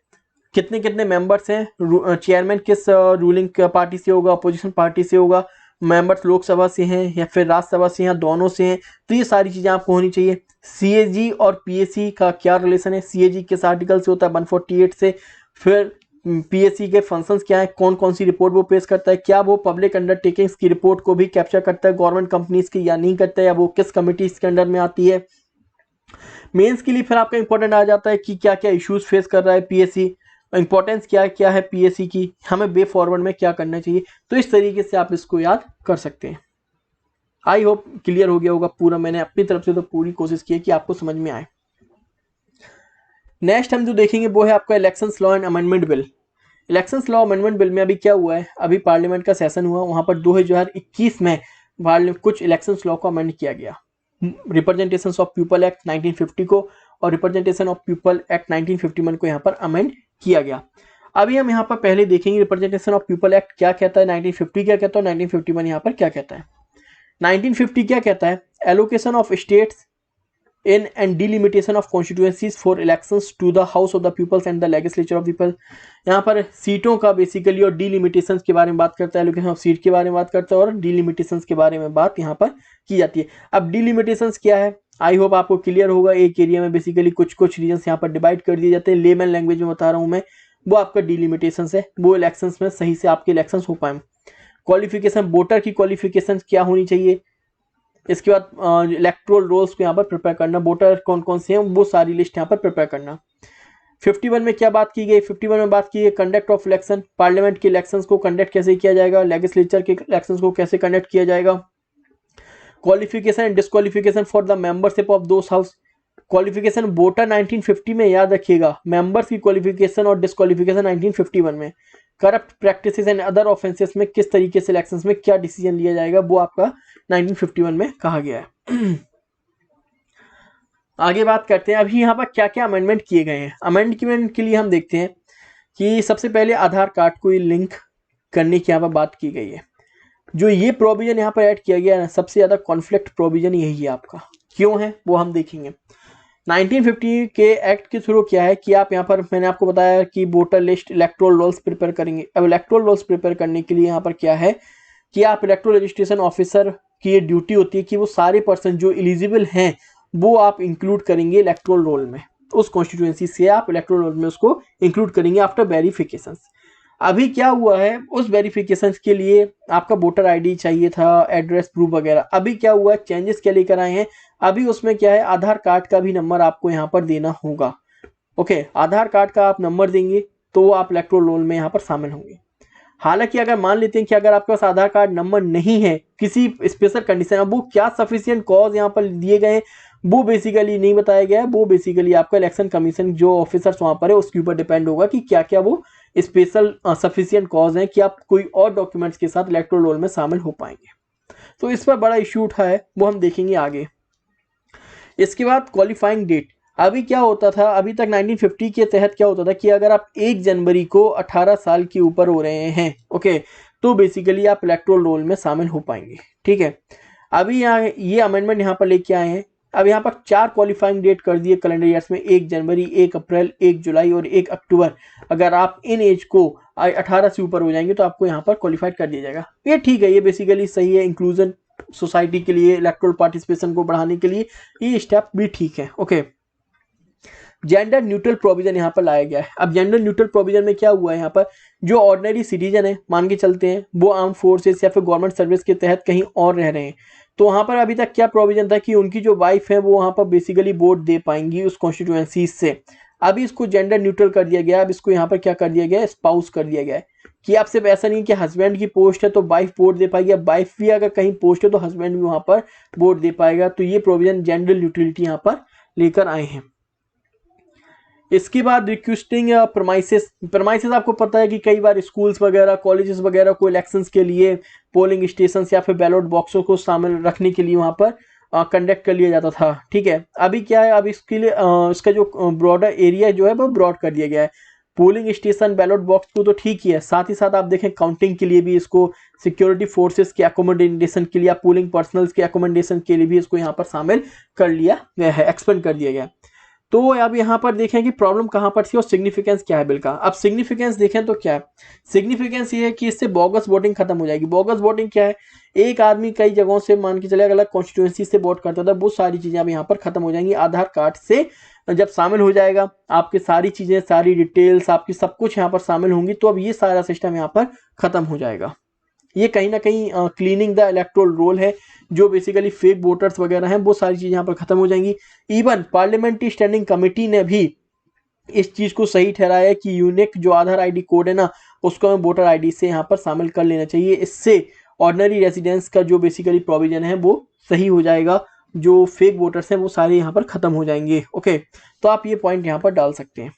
कितने कितने मेंबर्स हैं, चेयरमैन किस रूलिंग पार्टी से होगा, अपोजिशन पार्टी से होगा, मेंबर्स लोकसभा से हैं या फिर राज्यसभा से हैं, दोनों से हैं। तो ये सारी चीज़ें आपको होनी चाहिए। सीएजी और पीएससी का क्या रिलेशन है, सीएजी किस आर्टिकल से होता है, 148 से, फिर पीएससी के फंक्शंस क्या है, कौन कौन सी रिपोर्ट वो पेश करता है, क्या वो पब्लिक अंडरटेकिंग्स की रिपोर्ट को भी कैप्चर करता है गवर्नमेंट कंपनीज की या नहीं करता है, या वो किस कमिटी के अंडर में आती है। मेंस के लिए फिर आपका इंपॉर्टेंट आ जाता है कि क्या क्या इश्यूज फेस कर रहा है पीएससी, इंपॉर्टेंस क्या क्या है पीएससी की, हमें वे फॉरवर्ड में क्या करना चाहिए। तो इस तरीके से आप इसको याद कर सकते हैं। आई होप क्लियर हो गया होगा पूरा, मैंने अपनी तरफ से तो पूरी कोशिश की है कि आपको समझ में आए। नेक्स्ट हम जो देखेंगे वो है आपका elections law and amendment bill. Elections law amendment bill में अभी क्या हुआ है, अभी पार्लियामेंट का सेशन हुआ, वहां पर 2021 में कुछ इलेक्शंस लॉ को अमेंड किया गया। रिप्रेजेंटेशन ऑफ पीपल एक्ट 1950 को और रिप्रेजेंटेशन ऑफ पीपल एक्ट 1951 को यहाँ पर अमेंड किया गया। अभी हम यहाँ पर पहले देखेंगे रिप्रेजेंटेशन ऑफ पीपल एक्ट क्या कहता है, 1950 क्या कहता है और 1951 यहाँ पर क्या कहता है। 1950 क्या कहता है, allocation of states in and delimitation of constituencies for elections to the House of the Peoples and the Legislature of the People। यहाँ पर सीटों का बेसिकली और डिलिमिटेशंस के बारे में बात करता है, एलोकेशन ऑफ सीट के बारे में बात करता है और डिलिमिटेशंस के बारे में बात यहाँ पर की जाती है। अब डिलिमिटेशंस क्या है, आई होप आपको क्लियर होगा। एक एरिया में बेसिकली कुछ कुछ रीजन्स यहाँ पर डिवाइड कर दिए जाते हैं, लेमन लैंग्वेज में बता रहा हूँ मैं, वो आपका डिलिमिटेशंस है, वो इलेक्शंस में सही से आपके इलेक्शंस हो पाए। क्वालिफिकेशन, वोटर की क्वालिफिकेशन क्या होनी चाहिए। इसके बाद इलेक्ट्रोल रोल्स को यहाँ पर प्रिपेयर करना, वोटर कौन कौन से हैं वो सारी लिस्ट यहाँ पर प्रिपेयर करना। 51 में क्या बात की गई, 51 में बात की गई कंडक्ट ऑफ इलेक्शन, पार्लियामेंट के इलेक्शंस को कंडक्ट कैसे किया जाएगा, लेजिस्लेचर के इलेक्शंस को कैसे कंडक्ट किया जाएगा। Qualification and disqualification for the membership of those house. Qualification voter 1950 में याद रखिएगा, मेंबर्स की क्वालिफिकेशन और डिस्क्वालिफिकेशन 1951 में। Corrupt practices and other offences में किस तरीके से इलेक्शंस में क्या डिसीजन लिया जाएगा, वो आपका 1951 में कहा गया है। आगे बात करते हैं अभी यहाँ पर क्या क्या अमेंडमेंट किए गए हैं। अमेंडमेंट के लिए हम देखते हैं कि सबसे पहले आधार कार्ड को लिंक करने की यहाँ पर बात की गई है। जो ये प्रोविजन यहाँ पर ऐड किया गया है, सबसे ज्यादा कॉन्फ्लिक्ट प्रोविजन यही है आपका, क्यों है वो हम देखेंगे। 1950 के एक्ट के थ्रू क्या है कि आप यहाँ पर, मैंने आपको बताया कि voter list, electoral rolls prepare करेंगे। अब इलेक्टोरल रोल्स प्रिपेयर करने के लिए यहाँ पर क्या है कि आप इलेक्टोरल रजिस्ट्रेशन ऑफिसर की ये ड्यूटी होती है कि वो सारे पर्सन जो एलिजिबल हैं वो आप इंक्लूड करेंगे इलेक्टोरल रोल में, उस कॉन्स्टिट्यूएंसी से आप इलेक्टोरल रोल में उसको इंक्लूड करेंगे आफ्टर वेरिफिकेशन। अभी क्या हुआ है, उस वेरिफिकेशन के लिए आपका वोटर आईडी चाहिए था, एड्रेस प्रूफ वगैरह। अभी क्या हुआ है, चेंजेस क्या लेकर आए हैं, अभी उसमें क्या है, आधार कार्ड का भी नंबर आपको यहाँ पर देना होगा। ओके, आधार कार्ड का आप नंबर देंगे तो वो आप इलेक्टोरल रोल में यहाँ पर शामिल होंगे। हालांकि अगर मान लेते हैं कि अगर आपके पास आधार कार्ड नंबर नहीं है, किसी स्पेशल कंडीशन, अब वो क्या सफिशिएंट कॉज यहाँ पर दिए गए हैं वो बेसिकली नहीं बताया गया है, वो बेसिकली आपका इलेक्शन कमीशन जो ऑफिसर्स वहां पर है उसके ऊपर डिपेंड होगा कि क्या क्या वो स्पेशल सफिशिएंट कॉज है कि आप कोई और डॉक्यूमेंट्स के साथ इलेक्टोरल रोल में शामिल हो पाएंगे। तो इस पर बड़ा इश्यू उठा है, वो हम देखेंगे आगे। इसके बाद क्वालिफाइंग डेट, अभी क्या होता था, अभी तक 1950 के तहत क्या होता था कि अगर आप 1 जनवरी को 18 साल के ऊपर हो रहे हैं, ओके, तो बेसिकली आप इलेक्टोरल रोल में शामिल हो पाएंगे। ठीक है, अभी यहाँ ये अमेंडमेंट यहाँ पर लेके आए हैं। अब यहाँ पर 4 क्वालिफाइंग डेट कर दिए कैलेंडर ईयर्स में, 1 जनवरी, 1 अप्रैल, 1 जुलाई और 1 अक्टूबर। अगर आप इन एज को 18 से ऊपर हो जाएंगे तो आपको यहाँ पर क्वालिफाइड कर दिया जाएगा। ये ठीक है, ये बेसिकली सही है, इंक्लूजन सोसाइटी के लिए, इलेक्टोरल पार्टिसिपेशन को बढ़ाने के लिए ये स्टेप भी ठीक है। ओके, जेंडर न्यूट्रल प्रोविजन यहाँ पर लाया गया है। अब जेंडर न्यूट्रल प्रोविजन में क्या हुआ है, यहाँ पर जो ऑर्डिनरी सिटीजन है, मान के चलते हैं वो आर्म फोर्सेस या फिर गवर्नमेंट सर्विस के तहत कहीं और रह रहे हैं, तो वहां पर अभी तक क्या प्रोविजन था कि उनकी जो वाइफ है वो वहां पर बेसिकली वोट दे पाएंगी उस कॉन्स्टिट्यूएंसी से। अभी इसको जेंडर न्यूट्रल कर दिया गया। अब इसको यहाँ पर क्या कर दिया गया, स्पाउस कर दिया गया है कि आप सिर्फ ऐसा नहीं कि हस्बैंड की पोस्ट है तो वाइफ वोट दे पाएगी, अब वाइफ भी अगर कहीं पोस्ट है तो हस्बैंड भी वहां पर वोट दे पाएगा। तो ये प्रोविजन जेंडर न्यूट्रलिटी यहाँ पर लेकर आए हैं। इसके बाद रिक्वेस्टिंग प्रमाइसेस आपको पता है कि कई बार स्कूल्स वगैरह, कॉलेजेस वगैरह को इलेक्शंस के लिए पोलिंग स्टेशन या फिर बैलेट बॉक्सों को शामिल रखने के लिए वहां पर कंडक्ट कर लिया जाता था। ठीक है, अभी क्या है, अब इसके लिए इसका जो ब्रॉडर एरिया जो है वो ब्रॉड कर दिया गया है। पोलिंग स्टेशन, बैलेट बॉक्स को तो ठीक ही है, साथ ही साथ आप देखें काउंटिंग के लिए भी इसको, सिक्योरिटी फोर्सेस के अकोमोडेशन के लिए, पोलिंग पर्सनल्स के अकोमोडेशन के लिए भी इसको यहाँ पर शामिल कर लिया गया है, एक्सपेंड कर दिया गया। तो अब यहाँ पर देखें कि प्रॉब्लम कहाँ पर थी और सिग्निफिकेंस क्या है बिल का। अब सिग्निफिकेंस देखें तो क्या है, सिग्निफिकेंस ये है कि इससे बोगस वोटिंग खत्म हो जाएगी। बोगस वोटिंग क्या है, एक आदमी कई जगहों से मान के चले अलग अलग कॉन्स्टिट्यूएंसी से वोट करता था, वो सारी चीजें अब यहाँ पर खत्म हो जाएंगी। आधार कार्ड से जब शामिल हो जाएगा आपकी सारी चीजें, सारी डिटेल्स आपकी सब कुछ यहाँ पर शामिल होंगी, तो अब ये सारा सिस्टम यहाँ पर खत्म हो जाएगा। ये कहीं ना कहीं क्लीनिंग द इलेक्टोरल रोल है, जो बेसिकली फेक वोटर्स वगैरह हैं वो सारी चीजें यहाँ पर खत्म हो जाएंगी। इवन पार्लियामेंट्री स्टैंडिंग कमेटी ने भी इस चीज को सही ठहराया कि यूनिक जो आधार आईडी कोड है ना, उसको हमें वोटर आईडी से यहाँ पर शामिल कर लेना चाहिए। इससे ऑर्डिनरी रेजिडेंस का जो बेसिकली प्रोविजन है वो सही हो जाएगा, जो फेक वोटर्स हैं वो सारे यहाँ पर खत्म हो जाएंगे। ओके, तो आप ये पॉइंट यहाँ पर डाल सकते हैं।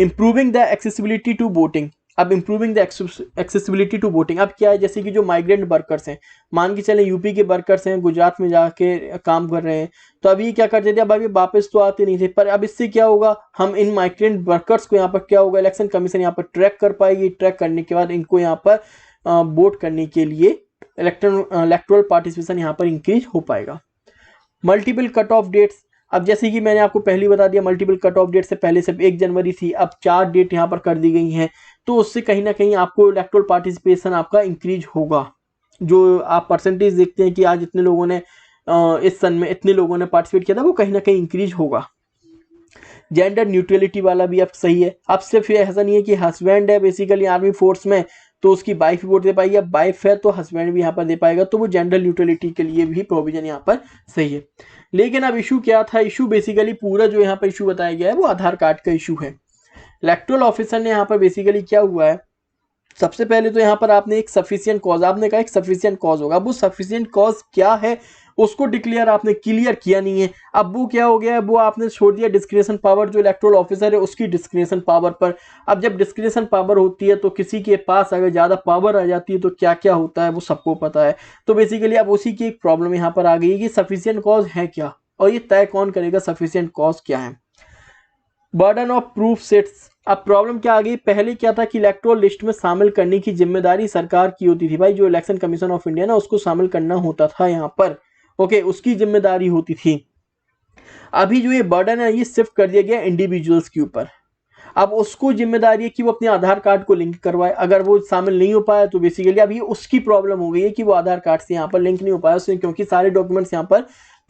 Improving the accessibility to voting. अब improving the accessibility to voting, अब क्या है, जैसे कि जो माइग्रेंट वर्कर्स हैं, मान के चले यूपी के वर्कर्स हैं, गुजरात में जाके काम कर रहे हैं, तो अभी क्या करते थे, अब अभी वापस तो आते नहीं थे, पर अब इससे क्या होगा, हम इन माइग्रेंट वर्कर्स को यहाँ पर क्या होगा, इलेक्शन कमीशन यहाँ पर ट्रैक कर पाएगी। ट्रैक करने के बाद इनको यहाँ पर वोट करने के लिए इलेक्टोरल पार्टिसिपेशन यहाँ पर इंक्रीज हो पाएगा। मल्टीपल कट ऑफ डेट्स, अब जैसे कि मैंने आपको पहले बता दिया, मल्टीपल कट ऑफ डेट से पहले सिर्फ 1 जनवरी थी, अब 4 डेट यहाँ पर कर दी गई हैं, तो उससे कहीं ना कहीं आपको इलेक्टोरल पार्टिसिपेशन आपका इंक्रीज होगा। जो आप परसेंटेज देखते हैं कि आज इतने लोगों ने इस सन में इतने लोगों ने पार्टिसिपेट किया था, वो कहीं ना कहीं इंक्रीज होगा। जेंडर न्यूट्रलिटी वाला भी अब सही है। अब सिर्फ ऐसा नहीं है कि हस्बैंड है बेसिकली आर्मी फोर्स में तो उसकी वाइफ वोट दे पाएगी, अब वाइफ है तो हस्बैंड भी यहाँ पर दे पाएगा, तो वो जेंडर न्यूट्रलिटी के लिए भी प्रोविजन यहाँ पर सही है। लेकिन अब इशू क्या था, इशू बेसिकली पूरा जो यहाँ पर इशू बताया गया है वो आधार कार्ड का इशू है। इलेक्टोरल ऑफिसर ने यहाँ पर बेसिकली क्या हुआ है, सबसे पहले तो यहाँ पर आपने एक सफिशिएंट कॉज, आपने कहा एक सफिशिएंट कॉज होगा, अब वो सफिशिएंट कॉज क्या है उसको डिक्लेयर आपने क्लियर किया नहीं है। अब वो क्या हो गया है, वो आपने छोड़ दिया डिस्क्रिशन पावर, जो इलेक्टोरल ऑफिसर है उसकी डिस्क्रिशन पावर पर। अब जब डिस्क्रिशन पावर होती है तो किसी के पास अगर ज़्यादा पावर आ जाती है तो क्या क्या होता है वो सबको पता है। तो बेसिकली अब उसी की एक प्रॉब्लम यहाँ पर आ गई कि सफिशिएंट कॉज है क्या, और ये तय कौन करेगा सफिशिएंट कॉज क्या है। बर्डन ऑफ प्रूफ सेट्स, अब प्रॉब्लम क्या आ गई, पहले क्या था कि इलेक्टोरल लिस्ट में शामिल करने की जिम्मेदारी सरकार की होती थी, भाई जो इलेक्शन कमीशन ऑफ इंडिया ना उसको शामिल करना होता था यहाँ पर, ओके, उसकी जिम्मेदारी होती थी। अभी जो ये बर्डन है ये शिफ्ट कर दिया गया इंडिविजुअल्स के ऊपर। अब उसको जिम्मेदारी है कि वो अपने आधार कार्ड को लिंक करवाए, अगर वो शामिल नहीं हो पाया तो बेसिकली अब ये उसकी प्रॉब्लम हो गई है कि वो आधार कार्ड से यहाँ पर लिंक नहीं हो पाया उसने, क्योंकि सारे डॉक्यूमेंट्स यहाँ पर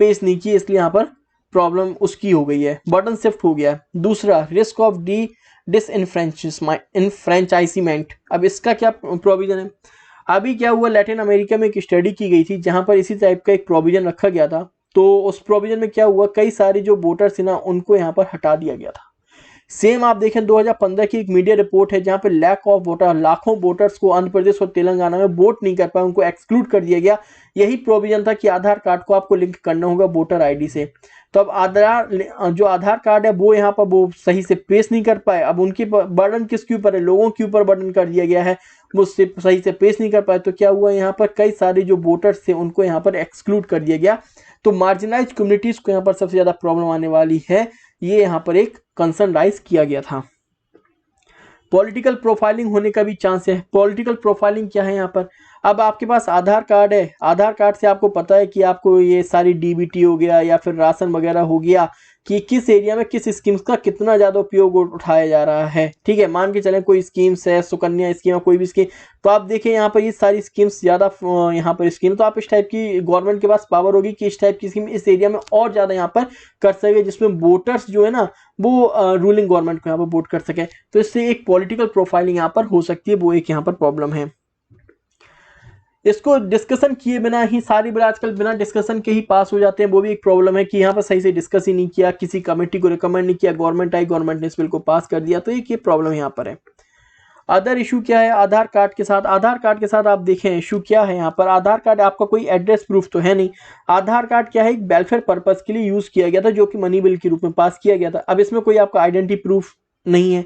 पेश नहीं किए, इसलिए यहाँ पर प्रॉब्लम उसकी हो गई है, बर्डन शिफ्ट हो गया है। दूसरा, रिस्क ऑफ डिसइनफ्रेंचाइजमेंट, अब इसका क्या प्रोविजन है। अभी क्या हुआ, लैटिन अमेरिका में एक स्टडी की गई थी जहां पर इसी टाइप का एक प्रोविजन रखा गया था, तो उस प्रोविजन में क्या हुआ, कई सारे जो वोटर्स थे ना उनको यहाँ पर हटा दिया गया था। सेम आप देखें 2015 की एक मीडिया रिपोर्ट है जहां पे लैक ऑफ वोटर, लाखों वोटर्स को आंध्र प्रदेश और तेलंगाना में वोट नहीं कर पाए, उनको एक्सक्लूड कर दिया गया। यही प्रोविजन था कि आधार कार्ड को आपको लिंक करना होगा वोटर आईडी से। तो अब जो आधार कार्ड है वो यहाँ पर वो सही से पेश नहीं कर पाए, अब उनकी बर्डन किसके ऊपर है, लोगों के ऊपर बर्डन कर दिया गया है, वो सही से पेश नहीं कर पाए। तो क्या हुआ, यहाँ पर कई सारे जो वोटर्स थे उनको यहाँ पर एक्सक्लूड कर दिया गया। तो मार्जिनाइज कम्युनिटीज को यहाँ पर सबसे ज्यादा प्रॉब्लम आने वाली है, ये यहाँ पर एक कंसर्न राइज किया गया था। पॉलिटिकल प्रोफाइलिंग होने का भी चांस है। पॉलिटिकल प्रोफाइलिंग क्या है यहाँ पर, अब आपके पास आधार कार्ड है, आधार कार्ड से आपको पता है कि आपको ये सारी डीबीटी हो गया या फिर राशन वगैरह हो गया कि किस एरिया में किस स्कीम्स का कितना ज़्यादा उपयोग उठाया जा रहा है। ठीक है, मान के चलें कोई स्कीम्स है, सुकन्या स्कीम, कोई भी स्कीम, तो आप देखें यहाँ पर ये सारी स्कीम्स ज़्यादा यहाँ पर स्कीम, तो आप इस टाइप की गवर्नमेंट के पास पावर होगी कि इस टाइप की स्कीम इस एरिया में और ज़्यादा यहाँ पर कर सके, जिसमें वोटर्स जो है ना वो रूलिंग गवर्नमेंट को यहाँ पर वोट कर सके। तो इससे एक पॉलिटिकल प्रोफाइलिंग यहाँ पर हो सकती है, वो एक यहाँ पर प्रॉब्लम है। इसको डिस्कशन किए बिना ही सारी बिल आजकल बिना डिस्कशन के ही पास हो जाते हैं, वो भी एक प्रॉब्लम है कि यहाँ पर सही से डिस्कस ही नहीं किया, किसी कमेटी को रिकमेंड नहीं किया, गवर्नमेंट आई, गवर्नमेंट ने इस बिल को पास कर दिया, तो एक ये प्रॉब्लम यहाँ पर है। अदर इशू क्या है आधार कार्ड के साथ, आधार कार्ड के साथ आप देखें इशू क्या है यहाँ पर, आधार कार्ड आपका कोई एड्रेस प्रूफ तो है नहीं। आधार कार्ड क्या है, एक वेलफेयर पर्पज के लिए यूज किया गया था, जो कि मनी बिल के रूप में पास किया गया था। अब इसमें कोई आपका आइडेंटिटी प्रूफ नहीं है,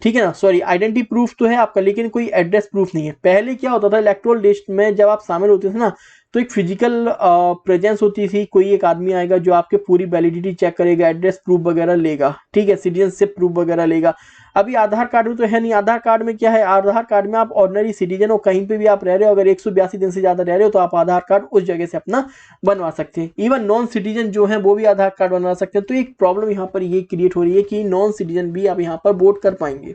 ठीक है ना, सॉरी आइडेंटिटी प्रूफ तो है आपका, लेकिन कोई एड्रेस प्रूफ नहीं है। पहले क्या होता था, इलेक्टोरल लिस्ट में जब आप शामिल होते थे ना, तो एक फिजिकल प्रेजेंस होती थी, कोई एक आदमी आएगा जो आपके पूरी वैलिडिटी चेक करेगा, एड्रेस प्रूफ वगैरह लेगा, ठीक है, सिटीजनशिप प्रूफ वगैरह लेगा। अभी आधार कार्ड में तो है नहीं। आधार कार्ड में क्या है, आधार कार्ड में आप ऑर्डिनरी सिटीजन हो, कहीं पे भी आप रह रहे हो, अगर 182 दिन से ज़्यादा रह रहे हो तो आप आधार कार्ड उस जगह से अपना बनवा सकते हैं। इवन नॉन सिटीजन जो है वो भी आधार कार्ड बनवा सकते हैं। तो एक प्रॉब्लम यहाँ पर ये क्रिएट हो रही है कि नॉन सिटीजन भी आप यहाँ पर वोट कर पाएंगे।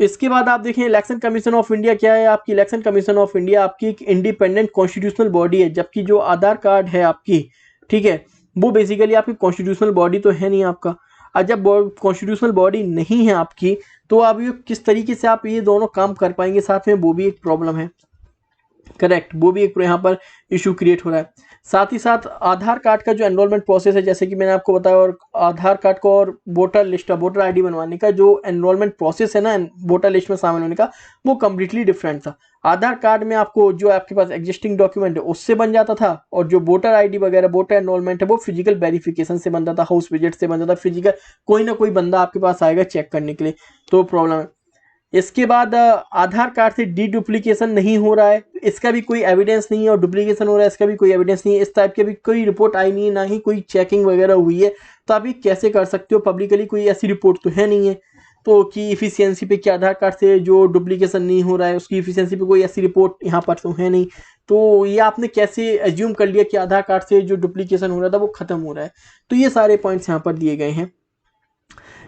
इसके बाद आप देखें इलेक्शन कमीशन ऑफ इंडिया क्या है। आपकी इलेक्शन कमीशन ऑफ इंडिया आपकी एक इंडिपेंडेंट कॉन्स्टिट्यूशनल बॉडी है, जबकि जो आधार कार्ड है आपकी, ठीक है, वो बेसिकली आपकी कॉन्स्टिट्यूशनल बॉडी तो है नहीं आपका। और जब कॉन्स्टिट्यूशनल बॉडी नहीं है आपकी तो आप ये किस तरीके से आप ये दोनों काम कर पाएंगे साथ में, वो भी एक प्रॉब्लम है। करेक्ट, वो भी एक यहाँ पर इशू क्रिएट हो रहा है। साथ ही साथ आधार कार्ड का जो एनरोलमेंट प्रोसेस है, जैसे कि मैंने आपको बताया, और आधार कार्ड को और वोटर लिस्ट, वोटर आईडी बनवाने का जो एनरोलमेंट प्रोसेस है ना, वोटर लिस्ट में शामिल होने का, वो कम्प्लीटली डिफरेंट था। आधार कार्ड में आपको जो आपके पास एग्जिस्टिंग डॉक्यूमेंट है उससे बन जाता था, और जो वोटर आईडी वगैरह वोटर एनरोलमेंट है वो फिजिकल वेरिफिकेशन से बनता था, हाउस विजिट से बनता था, फिजिकल कोई ना कोई बंदा आपके पास आएगा चेक करने के लिए। तो प्रॉब्लम है। इसके बाद आधार कार्ड से डी डुप्लीकेशन नहीं हो रहा है, इसका भी कोई एविडेंस नहीं है, और डुप्लीकेशन हो रहा है इसका भी कोई एविडेंस नहीं है। इस टाइप की भी कोई रिपोर्ट आई नहीं है, ना ही कोई चेकिंग वगैरह हुई है। तो आप ये कैसे कर सकते हो, पब्लिकली कोई ऐसी रिपोर्ट तो है नहीं है। तो कि इफिशियंसी पे कि आधार कार्ड से जो डुप्लीकेशन नहीं हो रहा है उसकी इफिशियंसी पे कोई ऐसी रिपोर्ट यहाँ पर तो है नहीं। तो ये आपने कैसे एज्यूम कर लिया कि आधार कार्ड से जो डुप्लीकेशन हो रहा था वो खत्म हो रहा है। तो ये सारे पॉइंट्स यहाँ पर दिए गए हैं।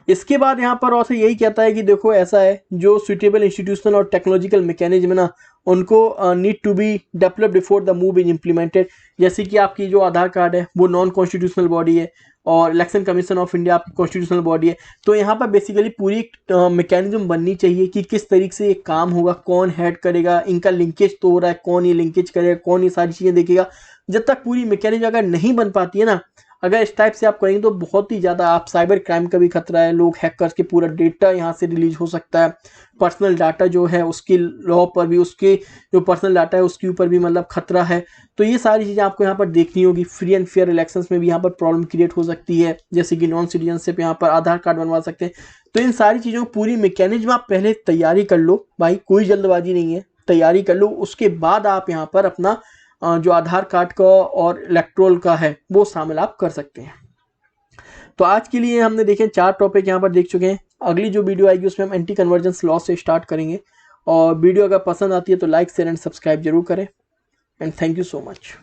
इसके बाद यहाँ पर और यही कहता है कि देखो ऐसा है, जो सुटेबल इंस्टीट्यूशनल और टेक्नोलॉजिकल मैकेनिज्म ना, उनको need to be develop before the move is implemented. जैसे कि आपकी जो आधार कार्ड है वो नॉन कॉन्स्टिट्यूशनल बॉडी है, और इलेक्शन कमीशन ऑफ इंडिया आपकी कॉन्स्टिट्यूशनल बॉडी है। तो यहाँ पर बेसिकली पूरी मैकेनिज्म बननी चाहिए कि किस तरीके से ये काम होगा, कौन हेड करेगा, इनका लिंकेज तो हो रहा है, कौन ये लिंकेज करेगा, कौन ये सारी चीज़ें देखेगा। जब तक पूरी मैकेनिज्म अगर नहीं बन पाती है ना, अगर इस टाइप से आप करेंगे तो बहुत ही ज़्यादा आप साइबर क्राइम का भी खतरा है, लोग हैक करके पूरा डेटा यहाँ से रिलीज हो सकता है। पर्सनल डाटा जो है उसकी लॉ पर भी, उसके जो पर्सनल डाटा है उसके ऊपर भी मतलब खतरा है। तो ये सारी चीज़ें आपको यहाँ पर देखनी होगी। फ्री एंड फेयर इलेक्शंस में भी यहाँ पर प्रॉब्लम क्रिएट हो सकती है, जैसे कि नॉन सिटीजनशिप यहाँ पर आधार कार्ड बनवा सकते हैं। तो इन सारी चीज़ों को पूरी मैकेनिज्म आप पहले तैयारी कर लो भाई, कोई जल्दबाजी नहीं है, तैयारी कर लो। उसके बाद आप यहाँ पर अपना जो आधार कार्ड का और इलेक्ट्रोल का है वो शामिल आप कर सकते हैं। तो आज के लिए हमने देखे 4 टॉपिक यहाँ पर देख चुके हैं। अगली जो वीडियो आएगी उसमें हम एंटी कन्वर्जेंस लॉ से स्टार्ट करेंगे। और वीडियो अगर पसंद आती है तो लाइक शेयर एंड सब्सक्राइब जरूर करें। And thank you so much.